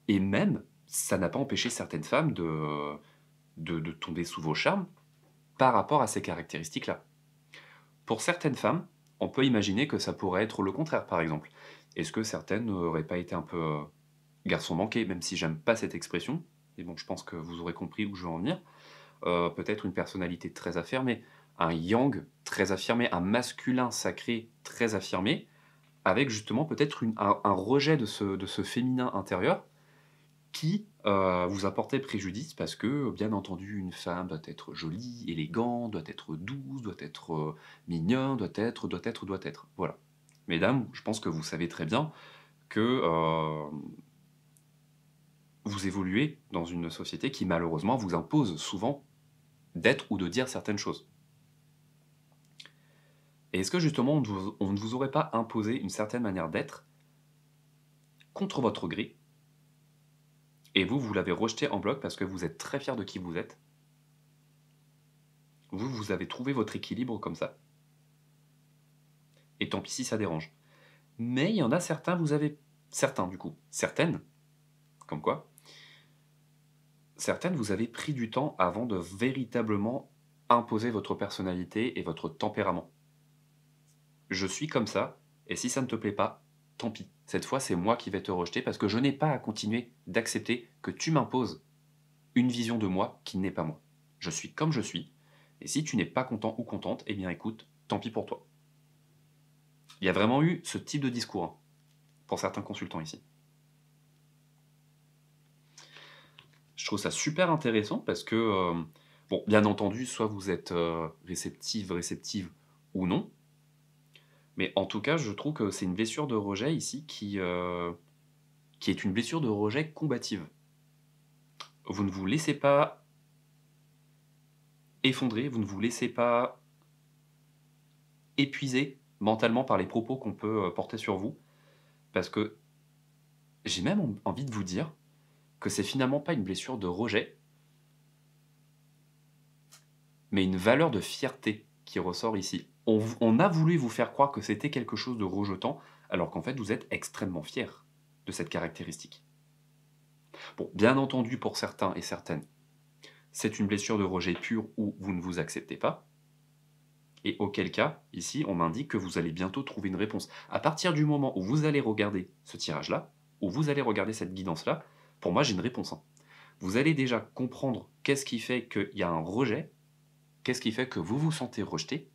et même, ça n'a pas empêché certaines femmes de tomber sous vos charmes par rapport à ces caractéristiques-là. Pour certaines femmes, on peut imaginer que ça pourrait être le contraire, par exemple. Est-ce que certaines n'auraient pas été un peu garçon manqué, même si j'aime pas cette expression, et bon, je pense que vous aurez compris où je veux en venir. Peut-être une personnalité très affirmée, un yang très affirmé, un masculin sacré très affirmé, avec justement peut-être un rejet de ce féminin intérieur qui vous apportait préjudice parce que, bien entendu, une femme doit être jolie, élégante, doit être douce, doit être mignonne, doit être. Voilà. Mesdames, je pense que vous savez très bien que vous évoluez dans une société qui malheureusement vous impose souvent d'être ou de dire certaines choses. Et est-ce que justement on ne vous aurait pas imposé une certaine manière d'être contre votre gré, et vous, vous l'avez rejeté en bloc parce que vous êtes très fier de qui vous êtes. Vous, vous avez trouvé votre équilibre comme ça. Et tant pis si ça dérange. Mais il y en a certains, vous avez... Certains, du coup. Certaines, comme quoi. Certaines, vous avez pris du temps avant de véritablement imposer votre personnalité et votre tempérament. Je suis comme ça, et si ça ne te plaît pas, tant pis. Cette fois, c'est moi qui vais te rejeter parce que je n'ai pas à continuer d'accepter que tu m'imposes une vision de moi qui n'est pas moi. Je suis comme je suis, et si tu n'es pas content ou contente, eh bien écoute, tant pis pour toi. Il y a vraiment eu ce type de discours hein, pour certains consultants ici. Je trouve ça super intéressant parce que, bon, bien entendu, soit vous êtes réceptive ou non, mais en tout cas, je trouve que c'est une blessure de rejet ici qui est une blessure de rejet combative. Vous ne vous laissez pas effondrer, vous ne vous laissez pas épuiser mentalement par les propos qu'on peut porter sur vous, parce que j'ai même envie de vous dire que c'est finalement pas une blessure de rejet, mais une valeur de fierté qui ressort ici. On a voulu vous faire croire que c'était quelque chose de rejetant, alors qu'en fait vous êtes extrêmement fier de cette caractéristique. Bon, bien entendu pour certains et certaines, c'est une blessure de rejet pure où vous ne vous acceptez pas, et auquel cas, ici, on m'indique que vous allez bientôt trouver une réponse. À partir du moment où vous allez regarder ce tirage-là, où vous allez regarder cette guidance-là, pour moi j'ai une réponse. Hein. Vous allez déjà comprendre qu'est-ce qui fait qu'il y a un rejet, qu'est-ce qui fait que vous vous sentez rejeté,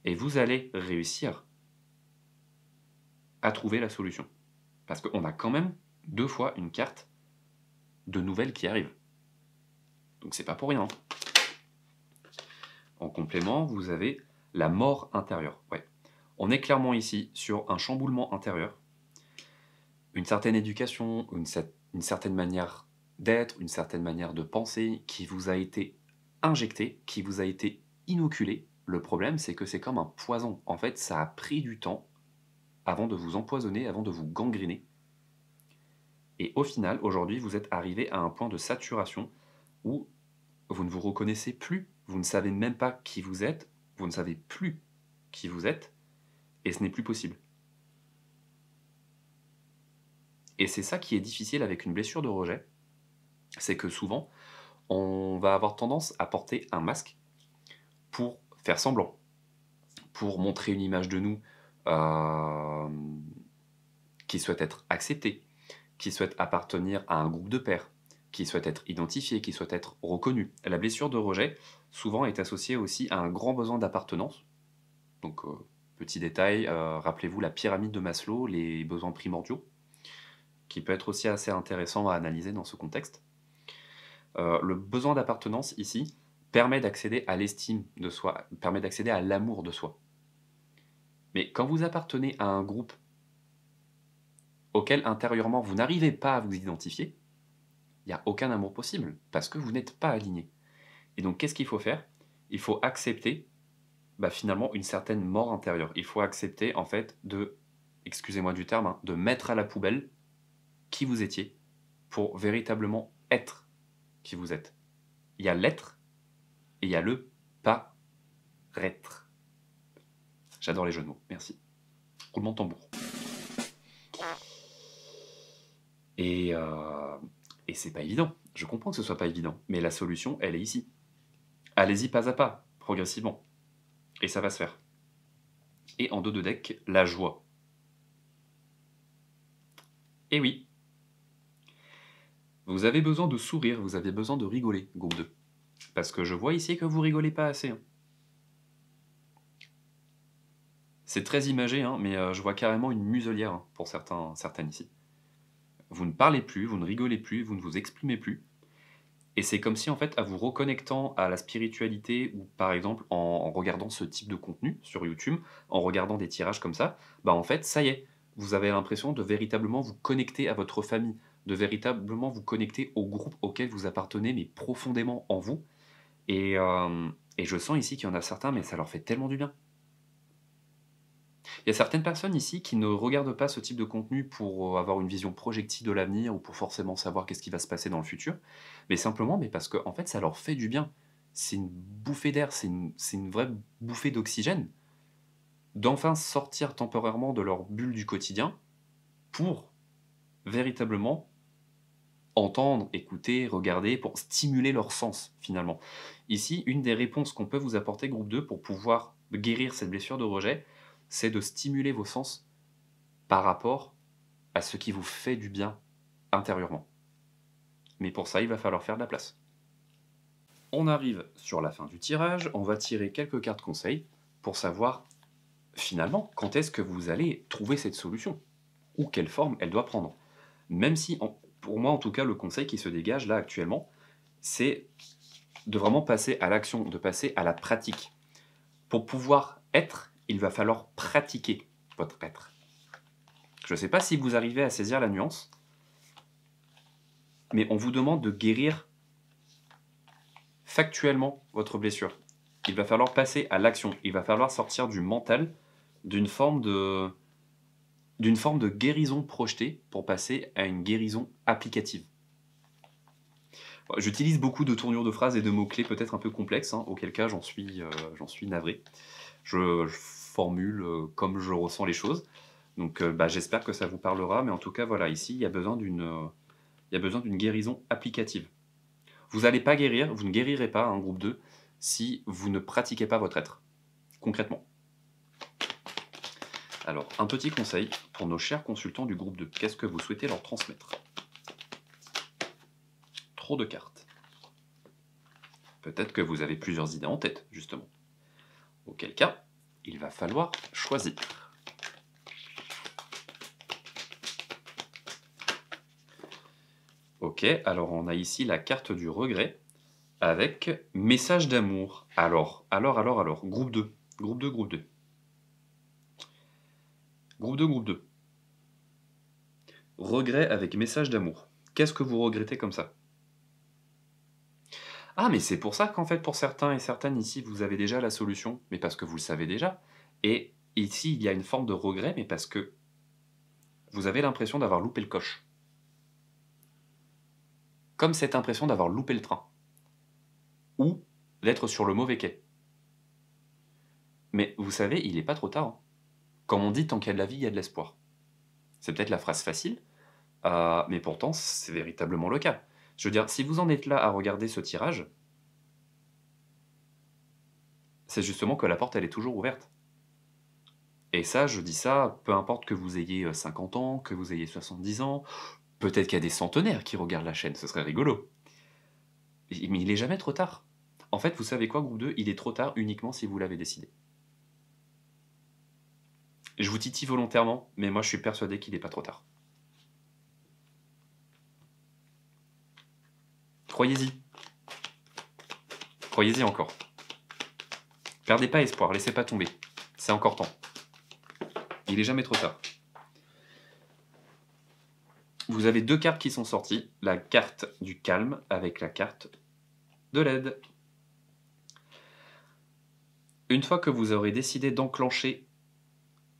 et vous allez réussir à trouver la solution. Parce qu'on a quand même 2 fois une carte de nouvelles qui arrive. Donc c'est pas pour rien. En complément, vous avez la mort intérieure. Ouais. On est clairement ici sur un chamboulement intérieur, une certaine éducation, une certaine manière d'être, une certaine manière de penser qui vous a été injectée, qui vous a été inoculée. Le problème, c'est que c'est comme un poison. En fait, ça a pris du temps avant de vous empoisonner, avant de vous gangréner. Et au final, aujourd'hui, vous êtes arrivé à un point de saturation où vous ne vous reconnaissez plus, vous ne savez même pas qui vous êtes, vous ne savez plus qui vous êtes, et ce n'est plus possible. Et c'est ça qui est difficile avec une blessure de rejet, c'est que souvent, on va avoir tendance à porter un masque pour faire semblant, pour montrer une image de nous qui souhaite être acceptée, qui souhaite appartenir à un groupe de pairs, qui souhaite être identifié, qui souhaite être reconnu. La blessure de rejet, souvent, est associée aussi à un grand besoin d'appartenance. Donc, petit détail, rappelez-vous la pyramide de Maslow, les besoins primordiaux, qui peut être aussi assez intéressant à analyser dans ce contexte. Le besoin d'appartenance, ici, permet d'accéder à l'estime de soi, permet d'accéder à l'amour de soi. Mais quand vous appartenez à un groupe auquel intérieurement vous n'arrivez pas à vous identifier, il n'y a aucun amour possible, parce que vous n'êtes pas aligné. Et donc qu'est-ce qu'il faut faire? Il faut accepter finalement une certaine mort intérieure. Il faut accepter en fait de, excusez-moi du terme, de mettre à la poubelle qui vous étiez pour véritablement être qui vous êtes. Il y a l'être et il y a le paraître. J'adore les jeux de mots, merci. Roulement de tambour. Et c'est pas évident. Je comprends que ce soit pas évident, mais la solution, elle est ici. Allez-y pas à pas, progressivement. Et ça va se faire. Et en dos de deck, la joie. Et oui. Vous avez besoin de sourire, vous avez besoin de rigoler, groupe 2. Parce que je vois ici que vous rigolez pas assez. Hein. C'est très imagé, hein, mais je vois carrément une muselière hein, pour certaines ici. Vous ne parlez plus, vous ne rigolez plus, vous ne vous exprimez plus. Et c'est comme si, en fait, à vous reconnectant à la spiritualité, ou par exemple en regardant ce type de contenu sur YouTube, en regardant des tirages comme ça, en fait, ça y est, vous avez l'impression de véritablement vous connecter à votre famille, de véritablement vous connecter au groupe auquel vous appartenez, mais profondément en vous. Et je sens ici qu'il y en a certains, mais ça leur fait tellement du bien. Il y a certaines personnes ici qui ne regardent pas ce type de contenu pour avoir une vision projective de l'avenir ou pour forcément savoir qu'est-ce qui va se passer dans le futur, mais simplement parce que en fait, ça leur fait du bien. C'est une bouffée d'air, c'est une vraie bouffée d'oxygène d'enfin sortir temporairement de leur bulle du quotidien pour véritablement entendre, écouter, regarder, pour stimuler leur sens finalement. Ici, une des réponses qu'on peut vous apporter, groupe 2, pour pouvoir guérir cette blessure de rejet, c'est de stimuler vos sens par rapport à ce qui vous fait du bien intérieurement. Mais pour ça, il va falloir faire de la place. On arrive sur la fin du tirage, on va tirer quelques cartes conseils pour savoir finalement quand est-ce que vous allez trouver cette solution ou quelle forme elle doit prendre. Même si, pour moi en tout cas, le conseil qui se dégage là actuellement, c'est de vraiment passer à l'action, de passer à la pratique. Pour pouvoir être, il va falloir pratiquer votre être. Je ne sais pas si vous arrivez à saisir la nuance, mais on vous demande de guérir factuellement votre blessure. Il va falloir passer à l'action, il va falloir sortir du mental, d'une forme de guérison projetée pour passer à une guérison applicative. J'utilise beaucoup de tournures de phrases et de mots-clés peut-être un peu complexes, auquel cas j'en suis navré. Je formule comme je ressens les choses. Donc j'espère que ça vous parlera, mais en tout cas, voilà, ici, il y a besoin d'une guérison applicative. Vous n'allez pas guérir, vous ne guérirez pas, groupe 2, si vous ne pratiquez pas votre être, concrètement. Alors, un petit conseil pour nos chers consultants du groupe 2. Qu'est-ce que vous souhaitez leur transmettre? Trop de cartes. Peut-être que vous avez plusieurs idées en tête, justement. Auquel cas, il va falloir choisir. Ok, alors on a ici la carte du regret avec message d'amour. Alors, groupe 2, groupe 2, groupe 2. Groupe 2, groupe 2. Regret avec message d'amour. Qu'est-ce que vous regrettez comme ça? Ah, mais c'est pour ça qu'en fait, pour certains et certaines ici, vous avez déjà la solution, mais parce que vous le savez déjà. Et ici, il y a une forme de regret, mais parce que vous avez l'impression d'avoir loupé le coche. Comme cette impression d'avoir loupé le train. Ou d'être sur le mauvais quai. Mais vous savez, il n'est pas trop tard. Comme on dit, tant qu'il y a de la vie, il y a de l'espoir. C'est peut-être la phrase facile, mais pourtant, c'est véritablement le cas. Je veux dire, si vous en êtes là à regarder ce tirage, c'est justement que la porte, elle est toujours ouverte. Et ça, je dis ça, peu importe que vous ayez 50 ans, que vous ayez 70 ans, peut-être qu'il y a des centenaires qui regardent la chaîne, ce serait rigolo. Mais il n'est jamais trop tard. En fait, vous savez quoi, groupe 2, il est trop tard uniquement si vous l'avez décidé. Je vous titille volontairement, mais moi je suis persuadé qu'il n'est pas trop tard. Croyez-y. Croyez-y encore. Perdez pas espoir, laissez pas tomber. C'est encore temps. Il n'est jamais trop tard. Vous avez deux cartes qui sont sorties. La carte du calme avec la carte de l'aide. Une fois que vous aurez décidé d'enclencher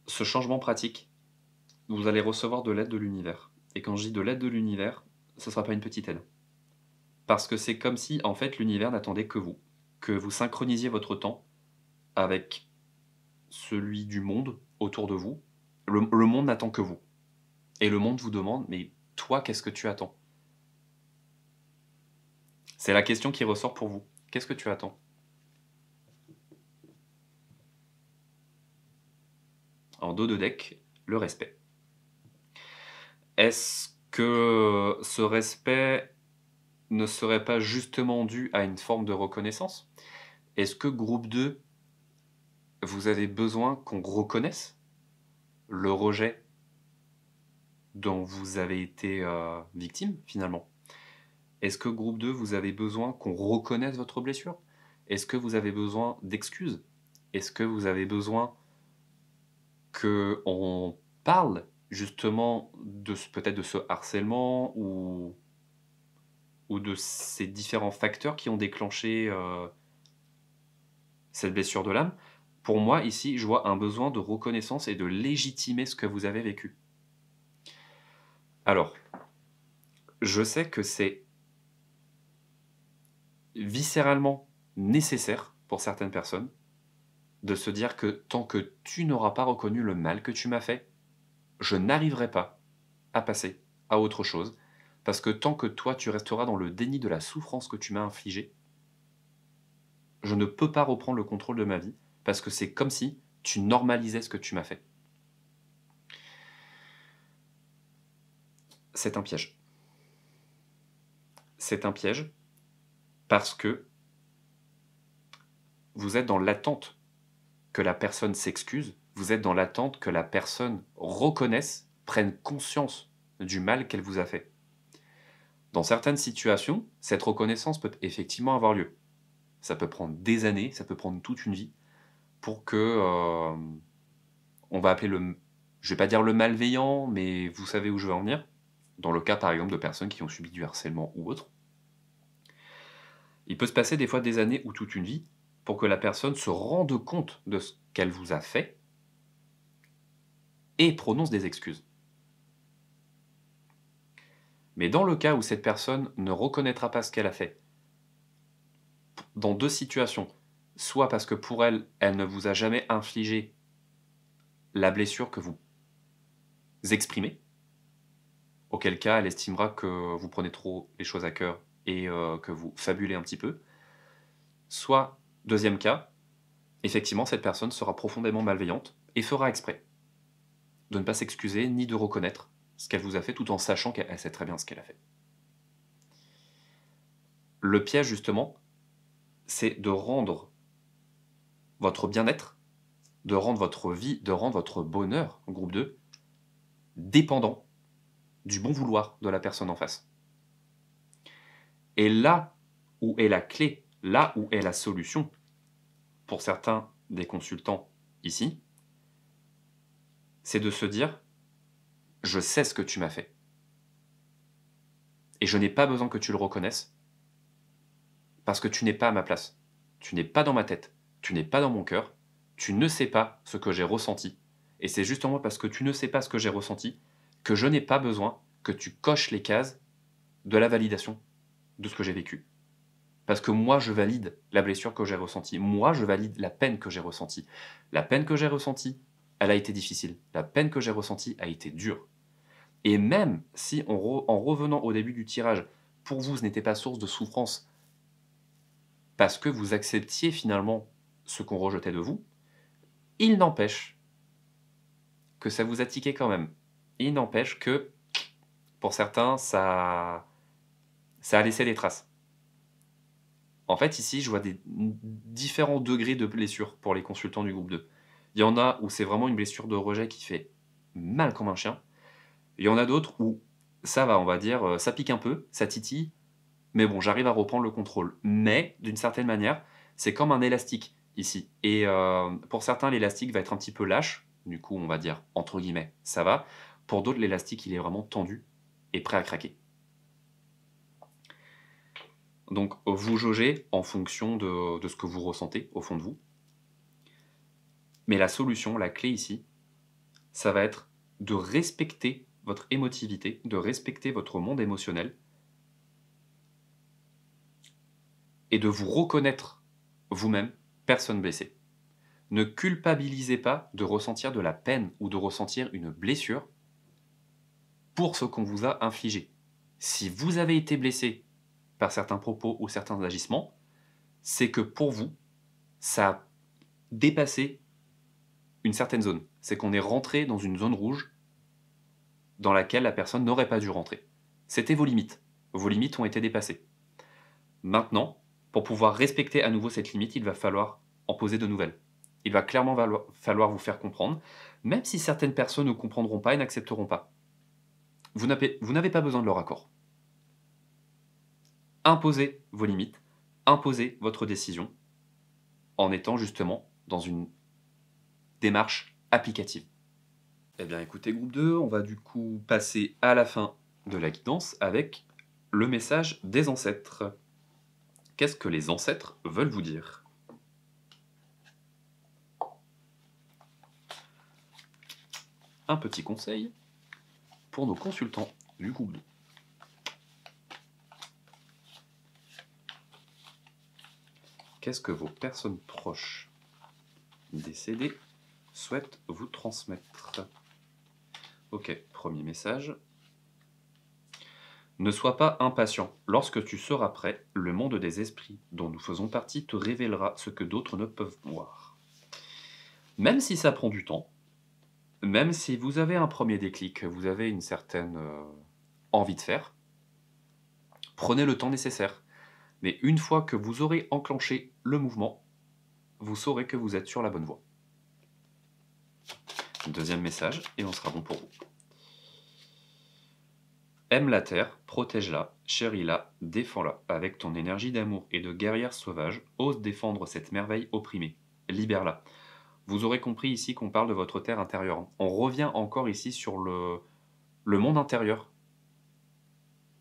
ce changement pratique, vous allez recevoir de l'aide de l'univers. Et quand je dis de l'aide de l'univers, ce ne sera pas une petite aide. Parce que c'est comme si, en fait, l'univers n'attendait que vous synchronisiez votre temps avec celui du monde autour de vous. Le monde n'attend que vous. Et le monde vous demande, mais toi, qu'est-ce que tu attends? C'est la question qui ressort pour vous. Qu'est-ce que tu attends? En dos de deck, le respect. Est-ce que ce respect ne serait pas justement dû à une forme de reconnaissance? Est-ce que groupe 2, vous avez besoin qu'on reconnaisse le rejet dont vous avez été victime finalement? Est-ce que groupe 2, vous avez besoin qu'on reconnaisse votre blessure? Est-ce que vous avez besoin d'excuses? Est-ce que vous avez besoin qu'on parle justement peut-être de ce harcèlement ou de ces différents facteurs qui ont déclenché cette blessure de l'âme? Pour moi, ici, je vois un besoin de reconnaissance et de légitimer ce que vous avez vécu. Alors, je sais que c'est viscéralement nécessaire pour certaines personnes de se dire que tant que tu n'auras pas reconnu le mal que tu m'as fait, je n'arriverai pas à passer à autre chose, parce que tant que toi tu resteras dans le déni de la souffrance que tu m'as infligée, je ne peux pas reprendre le contrôle de ma vie, parce que c'est comme si tu normalisais ce que tu m'as fait. C'est un piège. C'est un piège parce que vous êtes dans l'attente que la personne s'excuse, vous êtes dans l'attente que la personne reconnaisse, prenne conscience du mal qu'elle vous a fait. Dans certaines situations, cette reconnaissance peut effectivement avoir lieu. Ça peut prendre des années, ça peut prendre toute une vie pour que, on va appeler je vais pas dire le malveillant, mais vous savez où je veux en venir. Dans le cas, par exemple, de personnes qui ont subi du harcèlement ou autre. Il peut se passer des fois des années ou toute une vie pour que la personne se rende compte de ce qu'elle vous a fait et prononce des excuses. Mais dans le cas où cette personne ne reconnaîtra pas ce qu'elle a fait, dans deux situations, soit parce que pour elle, elle ne vous a jamais infligé la blessure que vous exprimez, auquel cas elle estimera que vous prenez trop les choses à cœur et que vous fabulez un petit peu, soit, deuxième cas, effectivement cette personne sera profondément malveillante et fera exprès de ne pas s'excuser ni de reconnaître ce qu'elle vous a fait tout en sachant qu'elle sait très bien ce qu'elle a fait. Le piège justement, c'est de rendre votre bien-être, de rendre votre vie, de rendre votre bonheur, groupe 2, dépendant du bon vouloir de la personne en face. Et là où est la clé, là où est la solution, pour certains des consultants ici, c'est de se dire, je sais ce que tu m'as fait. Et je n'ai pas besoin que tu le reconnaisses, parce que tu n'es pas à ma place. Tu n'es pas dans ma tête, tu n'es pas dans mon cœur, tu ne sais pas ce que j'ai ressenti. Et c'est justement parce que tu ne sais pas ce que j'ai ressenti que je n'ai pas besoin que tu coches les cases de la validation de ce que j'ai vécu. Parce que moi, je valide la blessure que j'ai ressentie. Moi, je valide la peine que j'ai ressentie. La peine que j'ai ressentie, elle a été difficile. La peine que j'ai ressentie a été dure. Et même si, en revenant au début du tirage, pour vous, ce n'était pas source de souffrance, parce que vous acceptiez finalement ce qu'on rejetait de vous, il n'empêche que ça vous a tiqué quand même. Il n'empêche que, pour certains, ça a laissé des traces. En fait, ici, je vois des différents degrés de blessure pour les consultants du groupe 2. Il y en a où c'est vraiment une blessure de rejet qui fait mal comme un chien. Il y en a d'autres où ça va, on va dire, ça pique un peu, ça titille, mais bon, j'arrive à reprendre le contrôle. Mais, d'une certaine manière, c'est comme un élastique ici. Et pour certains, l'élastique va être un petit peu lâche, du coup, on va dire, entre guillemets, ça va. Pour d'autres, l'élastique, il est vraiment tendu et prêt à craquer. Donc, vous jaugez en fonction de ce que vous ressentez au fond de vous. Mais la solution, la clé ici, ça va être de respecter votre émotivité, de respecter votre monde émotionnel et de vous reconnaître vous-même personne blessée. Ne culpabilisez pas de ressentir de la peine ou de ressentir une blessure pour ce qu'on vous a infligé. Si vous avez été blessé par certains propos ou certains agissements, c'est que pour vous, ça a dépassé une certaine zone. C'est qu'on est rentré dans une zone rouge dans laquelle la personne n'aurait pas dû rentrer. C'était vos limites. Vos limites ont été dépassées. Maintenant, pour pouvoir respecter à nouveau cette limite, il va falloir en poser de nouvelles. Il va clairement falloir vous faire comprendre, même si certaines personnes ne comprendront pas et n'accepteront pas. Vous n'avez pas besoin de leur accord. Imposez vos limites, imposez votre décision, en étant justement dans une démarche applicative. Eh bien écoutez groupe 2, on va du coup passer à la fin de la guidance avec le message des ancêtres. Qu'est-ce que les ancêtres veulent vous dire? un petit conseil pour nos consultants du groupe 2. Qu'est-ce que vos personnes proches décédées souhaitent vous transmettre? Ok, premier message. Ne sois pas impatient. Lorsque tu seras prêt, le monde des esprits dont nous faisons partie te révélera ce que d'autres ne peuvent voir. Même si ça prend du temps, même si vous avez un premier déclic, vous avez une certaine envie de faire, prenez le temps nécessaire. Mais une fois que vous aurez enclenché le mouvement, vous saurez que vous êtes sur la bonne voie. Deuxième message, et on sera bon pour vous. Aime la terre, protège-la, chéris-la, défends-la. Avec ton énergie d'amour et de guerrière sauvage, ose défendre cette merveille opprimée. Libère-la. Vous aurez compris ici qu'on parle de votre terre intérieure. On revient encore ici sur le monde intérieur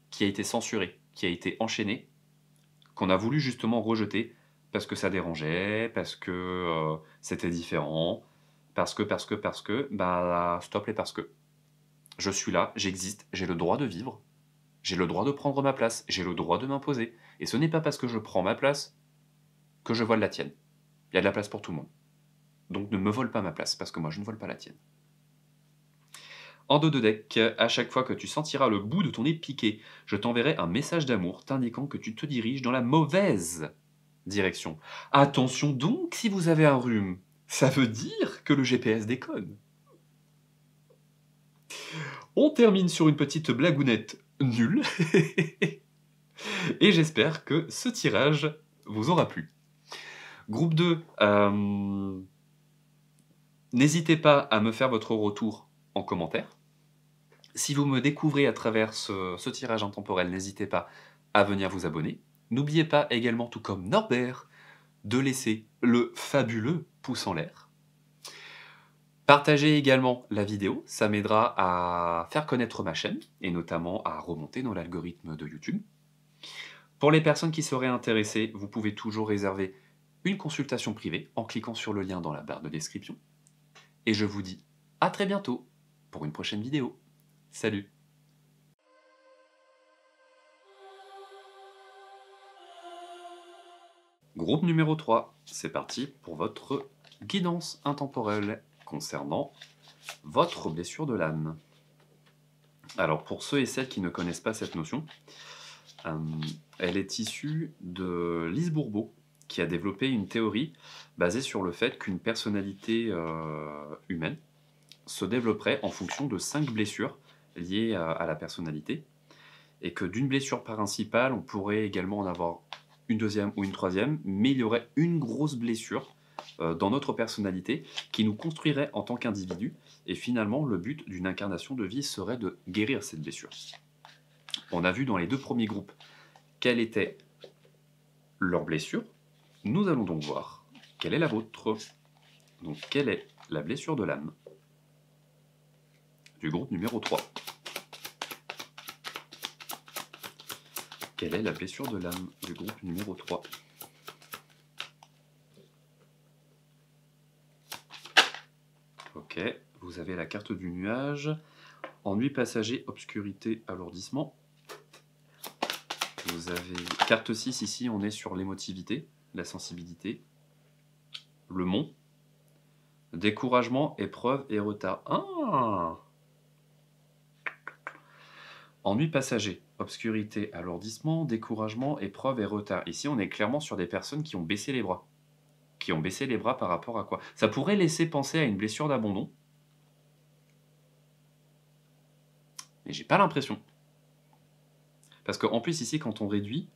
qui a été censuré, qui a été enchaîné, qu'on a voulu justement rejeter parce que ça dérangeait, parce que c'était différent, parce que, bah stop les parce que. Je suis là, j'existe, j'ai le droit de vivre, j'ai le droit de prendre ma place, j'ai le droit de m'imposer. Et ce n'est pas parce que je prends ma place que je vole la tienne. Il y a de la place pour tout le monde. Donc ne me vole pas ma place, parce que moi je ne vole pas la tienne. En dos de deck, à chaque fois que tu sentiras le bout de ton nez piqué, je t'enverrai un message d'amour t'indiquant que tu te diriges dans la mauvaise direction. Attention donc si vous avez un rhume, ça veut dire que le GPS déconne. On termine sur une petite blagounette nulle. Et j'espère que ce tirage vous aura plu. Groupe 2, n'hésitez pas à me faire votre retour en commentaire. Si vous me découvrez à travers ce tirage intemporel, n'hésitez pas à venir vous abonner. N'oubliez pas également, tout comme Norbert, de laisser le fabuleux pouce en l'air. Partagez également la vidéo, ça m'aidera à faire connaître ma chaîne, et notamment à remonter dans l'algorithme de YouTube. Pour les personnes qui seraient intéressées, vous pouvez toujours réserver une consultation privée en cliquant sur le lien dans la barre de description. Et je vous dis à très bientôt pour une prochaine vidéo. Salut! Groupe numéro 3, c'est parti pour votre guidance intemporelle concernant votre blessure de l'âme. Alors pour ceux et celles qui ne connaissent pas cette notion, elle est issue de Lise Bourbeau, qui a développé une théorie basée sur le fait qu'une personnalité humaine se développerait en fonction de 5 blessures liées à la personnalité, et que d'une blessure principale, on pourrait également en avoir une deuxième ou une troisième, mais il y aurait une grosse blessure dans notre personnalité qui nous construirait en tant qu'individu, et finalement le but d'une incarnation de vie serait de guérir cette blessure. On a vu dans les 2 premiers groupes quelle était leur blessure. Nous allons donc voir quelle est la vôtre. Donc quelle est la blessure de l'âme du groupe numéro 3. Quelle est la blessure de l'âme du groupe numéro 3? Ok, vous avez la carte du nuage. Ennui passager, obscurité, alourdissement. Vous avez carte 6 ici, on est sur l'émotivité, la sensibilité. Le mont. Découragement, épreuve et retard. Ah! Ennui passager, obscurité, alourdissement, découragement, épreuve et retard. Ici, on est clairement sur des personnes qui ont baissé les bras. Qui ont baissé les bras par rapport à quoi? Ça pourrait laisser penser à une blessure d'abandon. Mais j'ai pas l'impression. Parce qu'en plus, ici, quand on réduit,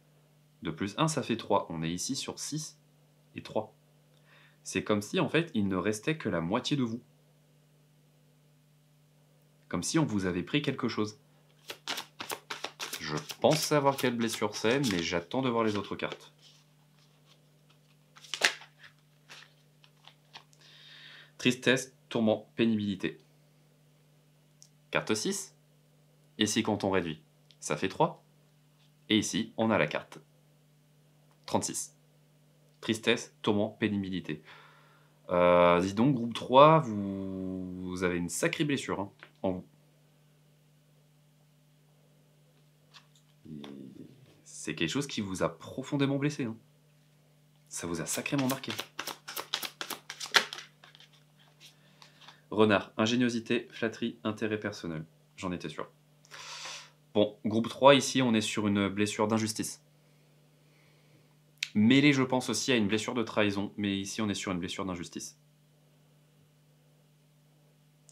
de plus 1, ça fait 3. On est ici sur 6 et 3. C'est comme si, en fait, il ne restait que la moitié de vous. Comme si on vous avait pris quelque chose. Je pense savoir quelle blessure c'est, mais j'attends de voir les autres cartes. Tristesse, tourment, pénibilité. Carte 6. Ici, quand on réduit, ça fait 3. Et ici, on a la carte 36. Tristesse, tourment, pénibilité. Dis donc, groupe 3, vous avez une sacrée blessure hein, en vous. C'est quelque chose qui vous a profondément blessé. Hein. Ça vous a sacrément marqué. Renard, ingéniosité, flatterie, intérêt personnel. J'en étais sûr. Bon, groupe 3, ici, on est sur une blessure d'injustice. Mêlée, je pense aussi à une blessure de trahison, mais ici, on est sur une blessure d'injustice.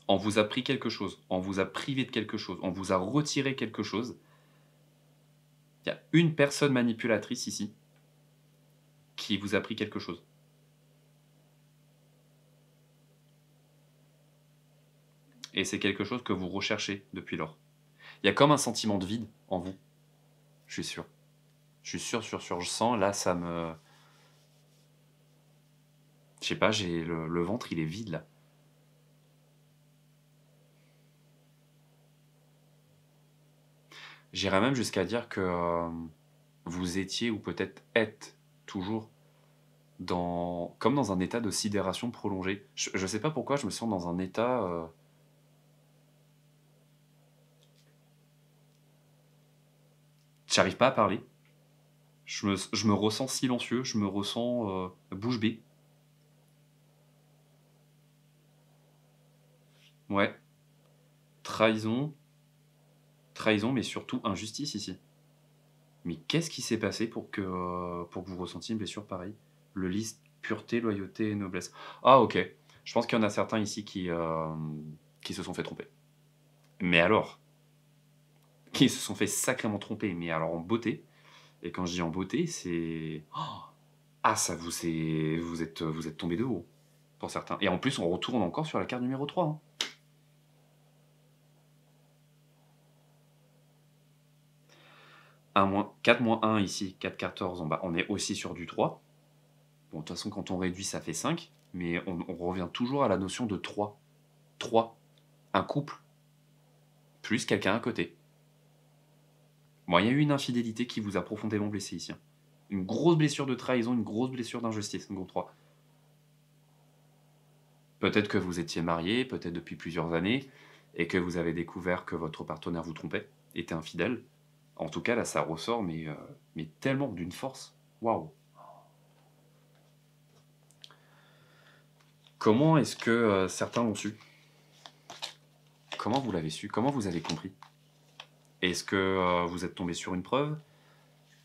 On vous a pris quelque chose, on vous a privé de quelque chose, on vous a retiré quelque chose. Il y a une personne manipulatrice ici qui vous a pris quelque chose. Et c'est quelque chose que vous recherchez depuis lors. Il y a comme un sentiment de vide en vous. Je suis sûr. Je suis sûr, je sens, là, ça me... Je sais pas, j'ai le ventre, il est vide, là. J'irais même jusqu'à dire que vous étiez, ou peut-être êtes, toujours, comme dans un état de sidération prolongée. Je sais pas pourquoi, je me sens dans un état... J'arrive pas à parler. Je me ressens silencieux, je me ressens bouche bée. Ouais. Trahison. Trahison, mais surtout injustice ici. Mais qu'est-ce qui s'est passé pour que vous ressentiez une blessure pareille? Le liste pureté, loyauté et noblesse. Ah ok. Je pense qu'il y en a certains ici qui se sont fait tromper. Mais alors, qui se sont fait sacrément tromper, mais alors en beauté. Et quand je dis en beauté, c'est... Oh, ah, ça vous êtes tombé de haut, pour certains. Et en plus, on retourne encore sur la carte numéro 3. Hein. Moins, 4 moins 1 ici, 4, 14 en bas. On est aussi sur du 3. Bon, de toute façon, quand on réduit, ça fait 5. Mais on revient toujours à la notion de 3. 3. Un couple, plus quelqu'un à côté. Bon, il y a eu une infidélité qui vous a profondément blessé ici. Hein. Une grosse blessure de trahison, une grosse blessure d'injustice, groupe 3. Peut-être que vous étiez marié, peut-être depuis plusieurs années, et que vous avez découvert que votre partenaire vous trompait, était infidèle. En tout cas, là, ça ressort, mais tellement d'une force. Waouh! Comment est-ce que certains l'ont su? Comment vous l'avez su? Comment vous avez compris? Est-ce que vous êtes tombé sur une preuve?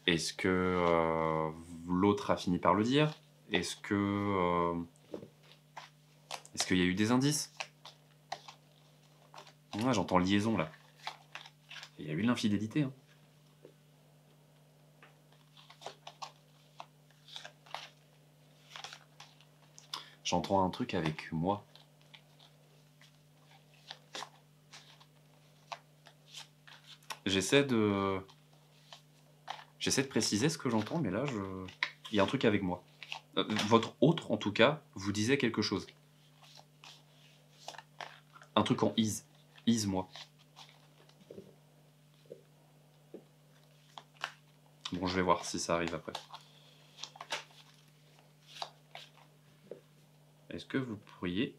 Est-ce que l'autre a fini par le dire? Est-ce qu'il y a eu des indices? Ouais, j'entends liaison là. Il y a eu de l'infidélité. Hein. J'entends un truc avec moi. J'essaie de préciser ce que j'entends, mais là, il y a un truc avec moi. Votre autre, en tout cas, vous disait quelque chose. Un truc en is. Is, moi. Bon, je vais voir si ça arrive après. Est-ce que vous pourriez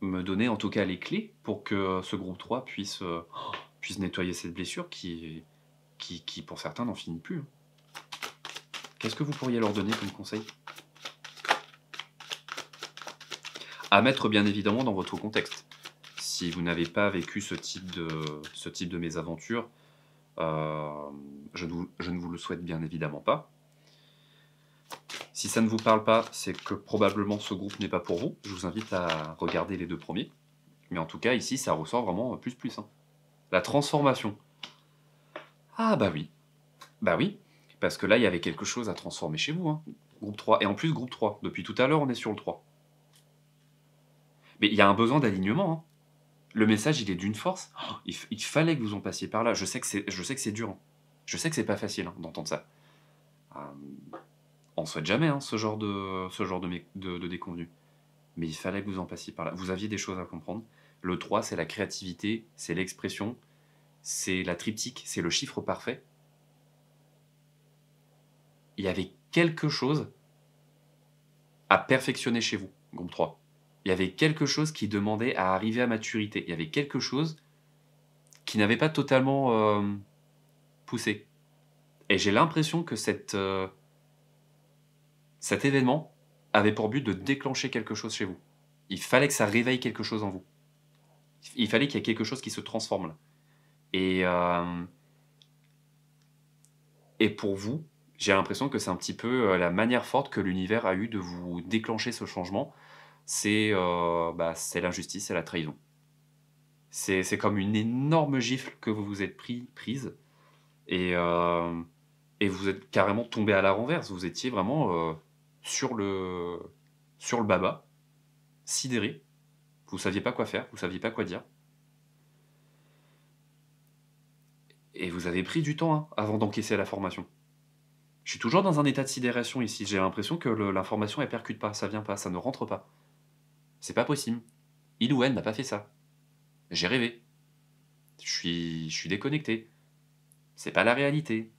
me donner en tout cas les clés pour que ce groupe 3 puisse nettoyer cette blessure qui pour certains n'en finit plus. Hein. Qu'est-ce que vous pourriez leur donner comme conseil? À mettre bien évidemment dans votre contexte. Si vous n'avez pas vécu ce type de mésaventure, je ne vous le souhaite bien évidemment pas. Si ça ne vous parle pas, c'est que probablement ce groupe n'est pas pour vous. Je vous invite à regarder les deux premiers. Mais en tout cas, ici, ça ressort vraiment plus. Hein. La transformation. Ah bah oui. Bah oui. Parce que là, il y avait quelque chose à transformer chez vous. Hein. Groupe 3. Et en plus, groupe 3. Depuis tout à l'heure, on est sur le 3. Mais il y a un besoin d'alignement. Hein. Le message, il est d'une force. Oh, il fallait que vous en passiez par là. Je sais que c'est dur. Hein. Je sais que c'est pas facile hein, d'entendre ça. On souhaite jamais hein, ce genre de déconvenu. Mais il fallait que vous en passiez par là. Vous aviez des choses à comprendre. Le 3, c'est la créativité, c'est l'expression, c'est la triptyque, c'est le chiffre parfait. Il y avait quelque chose à perfectionner chez vous, groupe 3. Il y avait quelque chose qui demandait à arriver à maturité. Il y avait quelque chose qui n'avait pas totalement poussé. Et j'ai l'impression que cet événement avait pour but de déclencher quelque chose chez vous. Il fallait que ça réveille quelque chose en vous. Il fallait qu'il y ait quelque chose qui se transforme là. Et pour vous, j'ai l'impression que c'est un petit peu la manière forte que l'univers a eu de vous déclencher ce changement. C'est c'est l'injustice et la trahison. C'est comme une énorme gifle que vous vous êtes prise et vous êtes carrément tombé à la renverse. Vous étiez vraiment sur le baba, sidéré. Vous saviez pas quoi faire, vous saviez pas quoi dire. Et vous avez pris du temps avant d'encaisser la formation. Je suis toujours dans un état de sidération ici. J'ai l'impression que l'information elle percute pas, ça vient pas, ça ne rentre pas. C'est pas possible. Il ou elle n'a pas fait ça. J'ai rêvé. Je suis déconnecté. C'est pas la réalité.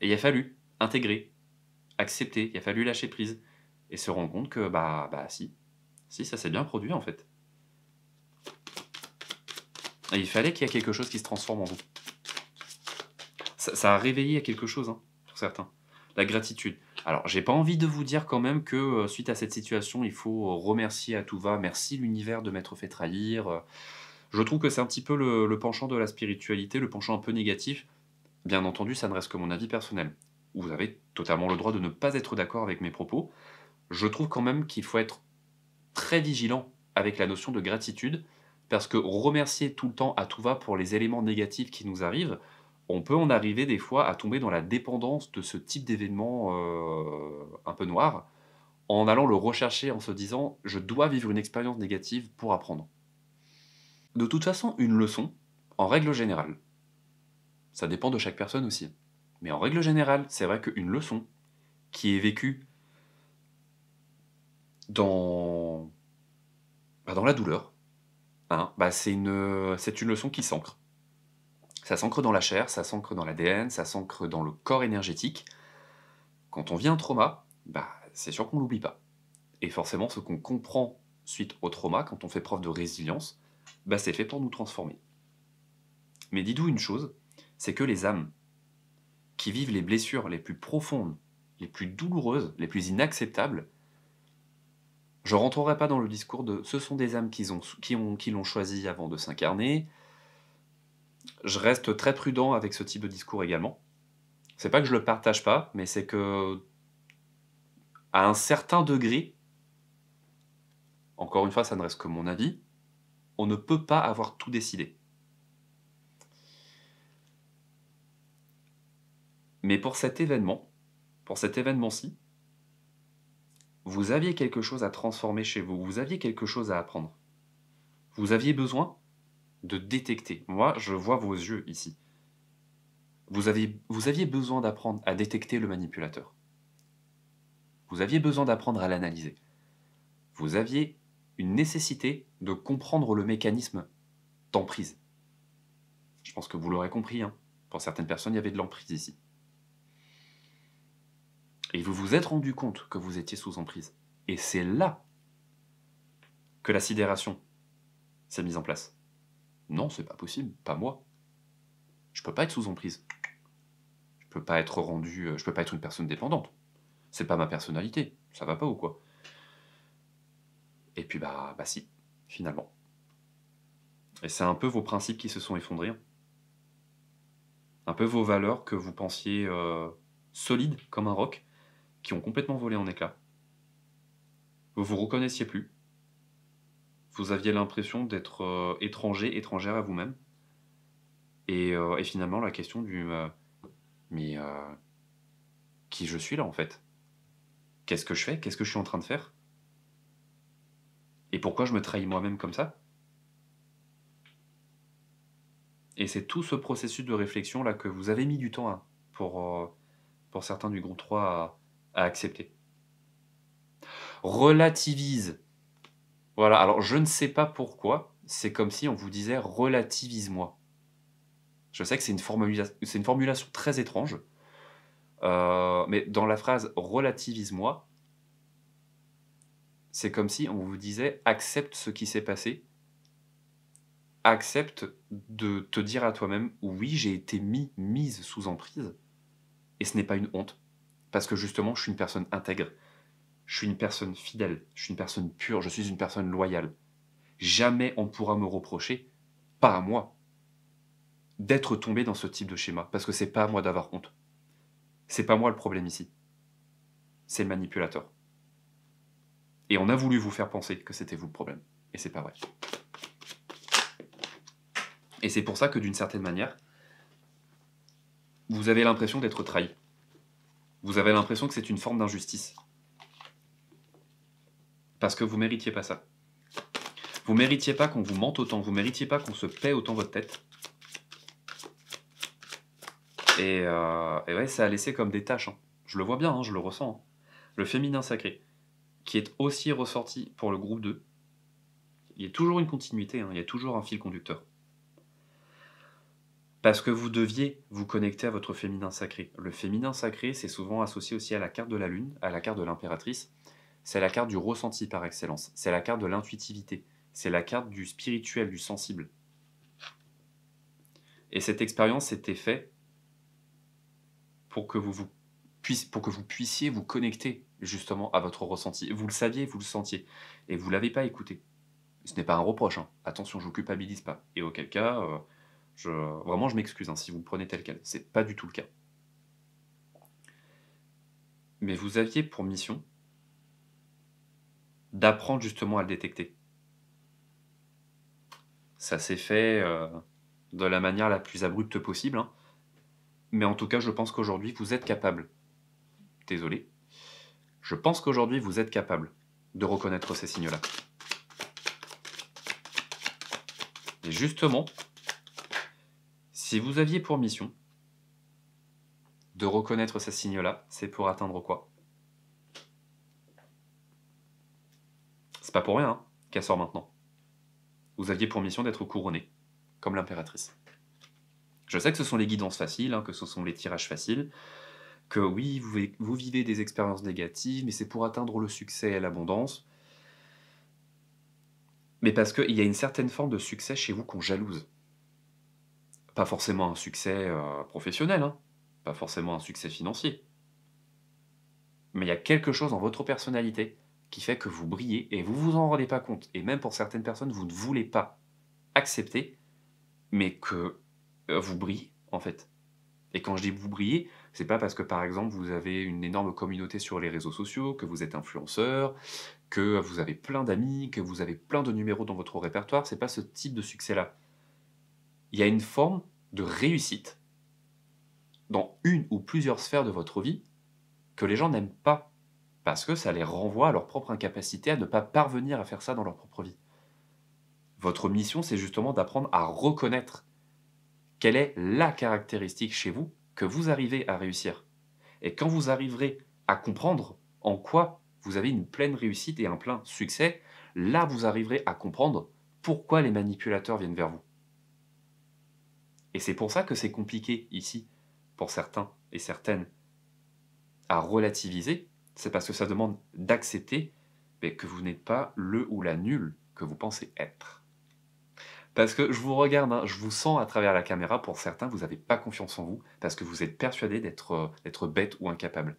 Et il a fallu intégrer, accepter, il a fallu lâcher prise et se rendre compte que si ça s'est bien produit en fait. Et il fallait qu'il y ait quelque chose qui se transforme en vous. Ça a réveillé quelque chose pour certains. La gratitude. Alors, j'ai pas envie de vous dire quand même que suite à cette situation, il faut remercier à tout va. Merci l'univers de m'être fait trahir. Je trouve que c'est un petit peu le penchant de la spiritualité, le penchant un peu négatif. Bien entendu, ça ne reste que mon avis personnel. Vous avez totalement le droit de ne pas être d'accord avec mes propos. Je trouve quand même qu'il faut être très vigilant avec la notion de gratitude, parce que remercier tout le temps à tout va pour les éléments négatifs qui nous arrivent, on peut en arriver des fois à tomber dans la dépendance de ce type d'événement un peu noir, en allant le rechercher en se disant « je dois vivre une expérience négative pour apprendre ». De toute façon, une leçon, en règle générale, ça dépend de chaque personne aussi, mais en règle générale, c'est vrai qu'une leçon qui est vécue dans la douleur, c'est une leçon qui s'ancre. Ça s'ancre dans la chair, ça s'ancre dans l'ADN, ça s'ancre dans le corps énergétique. Quand on vit un trauma, c'est sûr qu'on ne l'oublie pas. Et forcément, ce qu'on comprend suite au trauma, quand on fait preuve de résilience, c'est fait pour nous transformer. Mais dites-vous une chose, c'est que les âmes qui vivent les blessures les plus profondes, les plus douloureuses, les plus inacceptables, je ne rentrerai pas dans le discours de « ce sont des âmes qui l'ont choisi avant de s'incarner ». Je reste très prudent avec ce type de discours également. C'est pas que je le partage pas, mais c'est que, à un certain degré, encore une fois, ça ne reste que mon avis, on ne peut pas avoir tout décidé. Mais pour cet événement-ci, vous aviez quelque chose à transformer chez vous, vous aviez quelque chose à apprendre. Vous aviez besoin de détecter. Moi, je vois vos yeux ici. Vous aviez besoin d'apprendre à détecter le manipulateur. Vous aviez besoin d'apprendre à l'analyser. Vous aviez une nécessité de comprendre le mécanisme d'emprise. Je pense que vous l'aurez compris. Pour certaines personnes, il y avait de l'emprise ici. Et vous vous êtes rendu compte que vous étiez sous emprise. Et c'est là que la sidération s'est mise en place. Non, c'est pas possible, pas moi. Je peux pas être sous emprise. Je peux pas être une personne dépendante. C'est pas ma personnalité. Ça va pas ou quoi? Et puis si, finalement. Et c'est un peu vos principes qui se sont effondrés. Un peu vos valeurs que vous pensiez solides comme un roc, qui ont complètement volé en éclats. Vous vous reconnaissiez plus. Vous aviez l'impression d'être étrangère à vous-même. Et finalement, la question qui je suis là en fait? Qu'est-ce que je fais? Qu'est-ce que je suis en train de faire? Et pourquoi je me trahis moi-même comme ça? Et c'est tout ce processus de réflexion là que vous avez mis du temps pour certains du groupe 3 à accepter. Relativise. Voilà, alors je ne sais pas pourquoi, c'est comme si on vous disait relativise-moi. Je sais que c'est une formulation très étrange. Mais dans la phrase « relativise-moi », c'est comme si on vous disait « accepte ce qui s'est passé ». Accepte de te dire à toi-même « oui, j'ai été mise sous emprise et ce n'est pas une honte parce que justement, je suis une personne intègre, je suis une personne fidèle, je suis une personne pure, je suis une personne loyale. Jamais on ne pourra me reprocher, pas à moi, d'être tombé dans ce type de schéma parce que c'est pas à moi d'avoir honte. C'est pas moi le problème ici. C'est le manipulateur. Et on a voulu vous faire penser que c'était vous le problème. Et c'est pas vrai. Et c'est pour ça que d'une certaine manière, vous avez l'impression d'être trahi. Vous avez l'impression que c'est une forme d'injustice. Parce que vous méritiez pas ça. Vous méritiez pas qu'on vous mente autant. Vous méritiez pas qu'on se paie autant votre tête. Et ouais, ça a laissé comme des taches. Hein. Je le vois bien, hein, je le ressens. Hein. Le féminin sacré, qui est aussi ressorti pour le groupe 2, il y a toujours une continuité, hein, il y a toujours un fil conducteur. Parce que vous deviez vous connecter à votre féminin sacré. Le féminin sacré, c'est souvent associé aussi à la carte de la lune, à la carte de l'impératrice. C'est la carte du ressenti par excellence. C'est la carte de l'intuitivité. C'est la carte du spirituel, du sensible. Et cette expérience s'était faite pour que vous puissiez vous connecter justement à votre ressenti. Vous le saviez, vous le sentiez. Et vous ne l'avez pas écouté. Ce n'est pas un reproche. Hein. Attention, je ne vous culpabilise pas. Et auquel cas... vraiment, je m'excuse hein, si vous le prenez tel quel. C'est pas du tout le cas. Mais vous aviez pour mission d'apprendre justement à le détecter. Ça s'est fait de la manière la plus abrupte possible. Hein. Mais en tout cas, je pense qu'aujourd'hui, vous êtes capable. Désolé. Je pense qu'aujourd'hui, vous êtes capable de reconnaître ces signes-là. Et justement, si vous aviez pour mission de reconnaître ces signes-là, c'est pour atteindre quoi? C'est pas pour rien hein, qu'elle sort maintenant. Vous aviez pour mission d'être couronné, comme l'impératrice. Je sais que ce sont les guidances faciles, hein, que ce sont les tirages faciles, que oui, vous vivez des expériences négatives, mais c'est pour atteindre le succès et l'abondance. Mais parce qu'il y a une certaine forme de succès chez vous qu'on jalouse. Pas forcément un succès professionnel, hein, pas forcément un succès financier. Mais il y a quelque chose dans votre personnalité qui fait que vous brillez et vous vous en rendez pas compte. Et même pour certaines personnes, vous ne voulez pas accepter, mais que vous brillez, en fait. Et quand je dis vous brillez, c'est pas parce que, par exemple, vous avez une énorme communauté sur les réseaux sociaux, que vous êtes influenceur, que vous avez plein d'amis, que vous avez plein de numéros dans votre répertoire, c'est pas ce type de succès-là. Il y a une forme de réussite dans une ou plusieurs sphères de votre vie que les gens n'aiment pas, parce que ça les renvoie à leur propre incapacité à ne pas parvenir à faire ça dans leur propre vie. Votre mission, c'est justement d'apprendre à reconnaître quelle est la caractéristique chez vous que vous arrivez à réussir. Et quand vous arriverez à comprendre en quoi vous avez une pleine réussite et un plein succès, là vous arriverez à comprendre pourquoi les manipulateurs viennent vers vous. Et c'est pour ça que c'est compliqué ici, pour certains et certaines, à relativiser, c'est parce que ça demande d'accepter que vous n'êtes pas le ou la nulle que vous pensez être. Parce que je vous regarde, hein, je vous sens à travers la caméra, pour certains, vous n'avez pas confiance en vous, parce que vous êtes persuadé d'être bête ou incapable.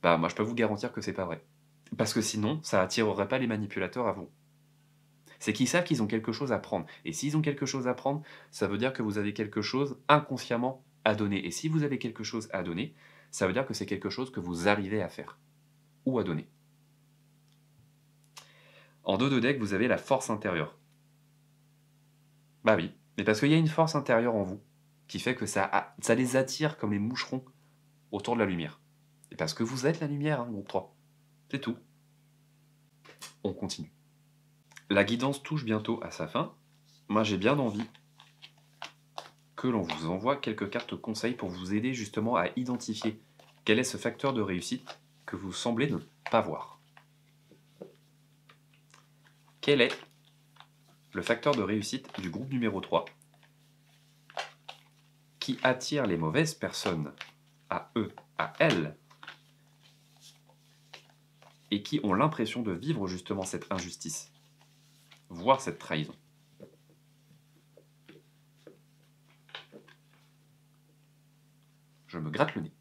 Bah moi je peux vous garantir que c'est pas vrai. Parce que sinon, ça attirerait pas les manipulateurs à vous. C'est qu'ils savent qu'ils ont quelque chose à prendre. Et s'ils ont quelque chose à prendre, ça veut dire que vous avez quelque chose inconsciemment à donner. Et si vous avez quelque chose à donner, ça veut dire que c'est quelque chose que vous arrivez à faire. Ou à donner. En dos de deck, vous avez la force intérieure. Bah oui, mais parce qu'il y a une force intérieure en vous qui fait que ça les attire comme les moucherons autour de la lumière. Et parce que vous êtes la lumière, hein, groupe 3. C'est tout. On continue. La guidance touche bientôt à sa fin. Moi, j'ai bien envie que l'on vous envoie quelques cartes conseils pour vous aider justement à identifier quel est ce facteur de réussite que vous semblez ne pas voir. Quel est le facteur de réussite du groupe numéro 3 qui attire les mauvaises personnes à eux à elles et qui ont l'impression de vivre justement cette injustice, voire cette trahison. Je me gratte le nez.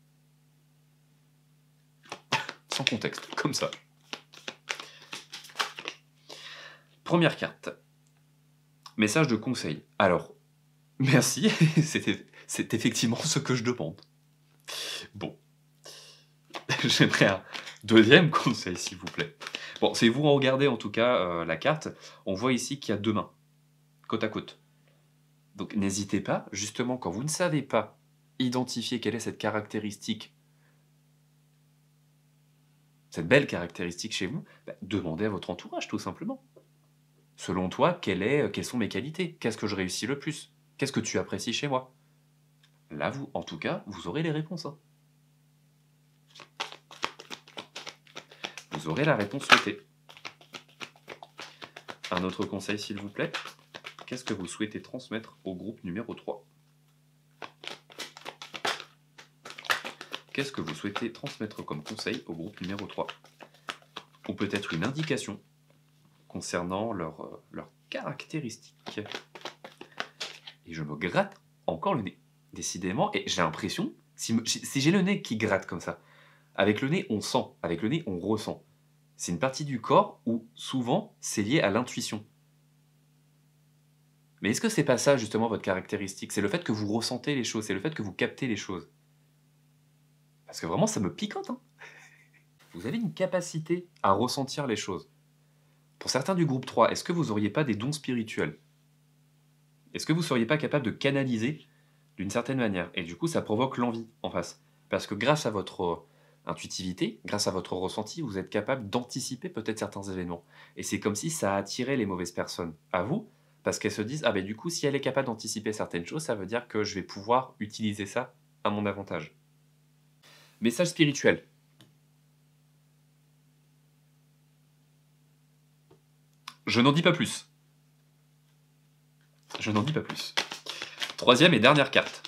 Sans contexte, comme ça. Première carte. Message de conseil. Alors, merci, c'est effectivement ce que je demande. Bon. J'aimerais un deuxième conseil, s'il vous plaît. Bon, si vous regardez en tout cas la carte, on voit ici qu'il y a deux mains, côte à côte. Donc n'hésitez pas, justement, quand vous ne savez pas identifier quelle est cette caractéristique, cette belle caractéristique chez vous, demandez à votre entourage, tout simplement. Selon toi, quelles sont mes qualités? Qu'est-ce que je réussis le plus? Qu'est-ce que tu apprécies chez moi? Là, vous, en tout cas, vous aurez les réponses. Hein. Vous aurez la réponse souhaitée. Un autre conseil, s'il vous plaît. Qu'est-ce que vous souhaitez transmettre au groupe numéro 3? Qu'est-ce que vous souhaitez transmettre comme conseil au groupe numéro 3? Ou peut-être une indication concernant leurs caractéristiques. Et je me gratte encore le nez, décidément. Et j'ai l'impression, si j'ai le nez qui gratte comme ça, avec le nez on sent, avec le nez on ressent. C'est une partie du corps où souvent c'est lié à l'intuition. Mais est-ce que c'est pas ça justement votre caractéristique? C'est le fait que vous ressentez les choses, c'est le fait que vous captez les choses. Parce que vraiment ça me picote. Hein. Vous avez une capacité à ressentir les choses. Pour certains du groupe 3, est-ce que vous n'auriez pas des dons spirituels? Est-ce que vous ne seriez pas capable de canaliser d'une certaine manière? Et du coup ça provoque l'envie en face. Parce que grâce à votre intuitivité, grâce à votre ressenti, vous êtes capable d'anticiper peut-être certains événements. Et c'est comme si ça attirait les mauvaises personnes à vous, parce qu'elles se disent, ah ben du coup, si elle est capable d'anticiper certaines choses, ça veut dire que je vais pouvoir utiliser ça à mon avantage. Message spirituel. Je n'en dis pas plus. Je n'en dis pas plus. Troisième et dernière carte.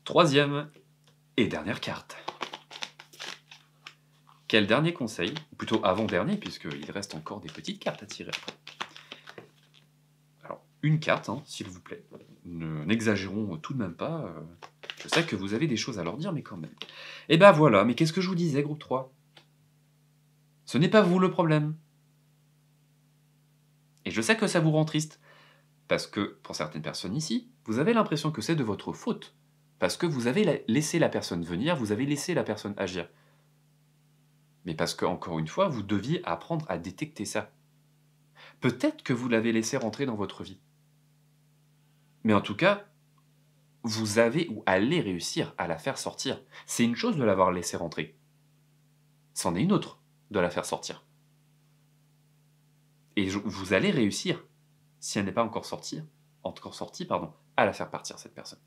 Troisième et dernière carte. Quel dernier conseil, ou plutôt avant-dernier, puisqu'il reste encore des petites cartes à tirer. Alors, une carte, hein, s'il vous plaît. N'exagérons tout de même pas. Je sais que vous avez des choses à leur dire, mais quand même. Et ben voilà, mais qu'est-ce que je vous disais, groupe 3? Ce n'est pas vous le problème. Et je sais que ça vous rend triste, parce que, pour certaines personnes ici, vous avez l'impression que c'est de votre faute, parce que vous avez laissé la personne venir, vous avez laissé la personne agir. Mais parce que, encore une fois, vous deviez apprendre à détecter ça. Peut-être que vous l'avez laissé rentrer dans votre vie. Mais en tout cas, vous avez ou allez réussir à la faire sortir. C'est une chose de l'avoir laissé rentrer. C'en est une autre de la faire sortir. Et vous allez réussir, si elle n'est pas encore sortie, à la faire partir, cette personne.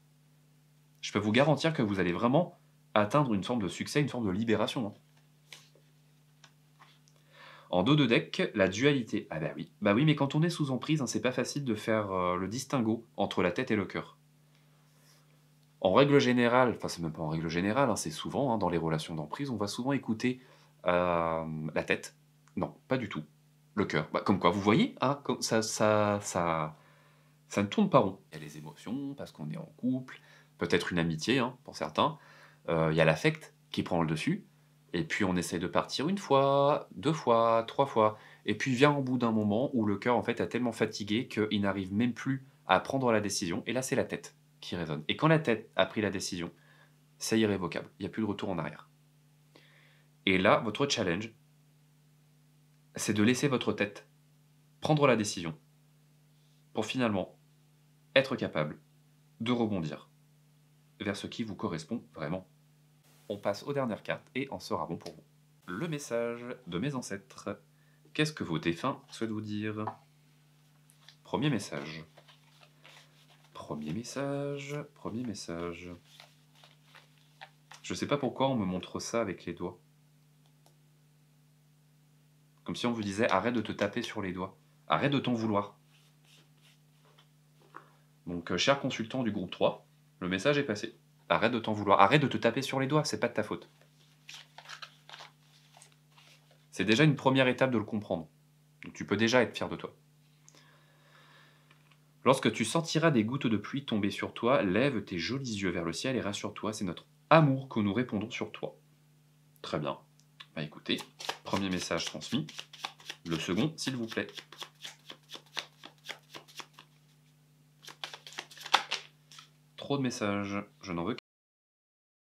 Je peux vous garantir que vous allez vraiment atteindre une forme de succès, une forme de libération. Hein. En dos de deck, la dualité. Ah bah oui, mais quand on est sous emprise, hein, c'est pas facile de faire le distinguo entre la tête et le cœur. En règle générale, enfin c'est même pas en règle générale, hein, c'est souvent, hein, dans les relations d'emprise, on va souvent écouter la tête. Non, pas du tout. Le cœur. Bah, comme quoi, vous voyez, hein, ça ne tourne pas rond. Il y a les émotions, parce qu'on est en couple, peut-être une amitié, hein, pour certains. Il y a l'affect qui prend le dessus. Et puis on essaie de partir une fois, deux fois, trois fois. Et puis vient au bout d'un moment où le cœur en fait a tellement fatigué qu'il n'arrive même plus à prendre la décision. Et là c'est la tête qui résonne. Et quand la tête a pris la décision, c'est irrévocable. Il n'y a plus de retour en arrière. Et là, votre challenge, c'est de laisser votre tête prendre la décision pour finalement être capable de rebondir vers ce qui vous correspond vraiment. On passe aux dernières cartes et en sera bon pour vous. Le message de mes ancêtres. Qu'est-ce que vos défunts souhaitent vous dire? Premier message. Premier message. Premier message. Je sais pas pourquoi on me montre ça avec les doigts. Comme si on vous disait arrête de te taper sur les doigts. Arrête de t'en vouloir. Donc, cher consultant du groupe 3, le message est passé. Arrête de t'en vouloir. Arrête de te taper sur les doigts, c'est pas de ta faute. C'est déjà une première étape de le comprendre. Donc, tu peux déjà être fier de toi. Lorsque tu sentiras des gouttes de pluie tomber sur toi, lève tes jolis yeux vers le ciel et rassure-toi, c'est notre amour que nous répondons sur toi. Très bien. Bah écoutez, premier message transmis. Le second, s'il vous plaît. Trop de messages, je n'en veux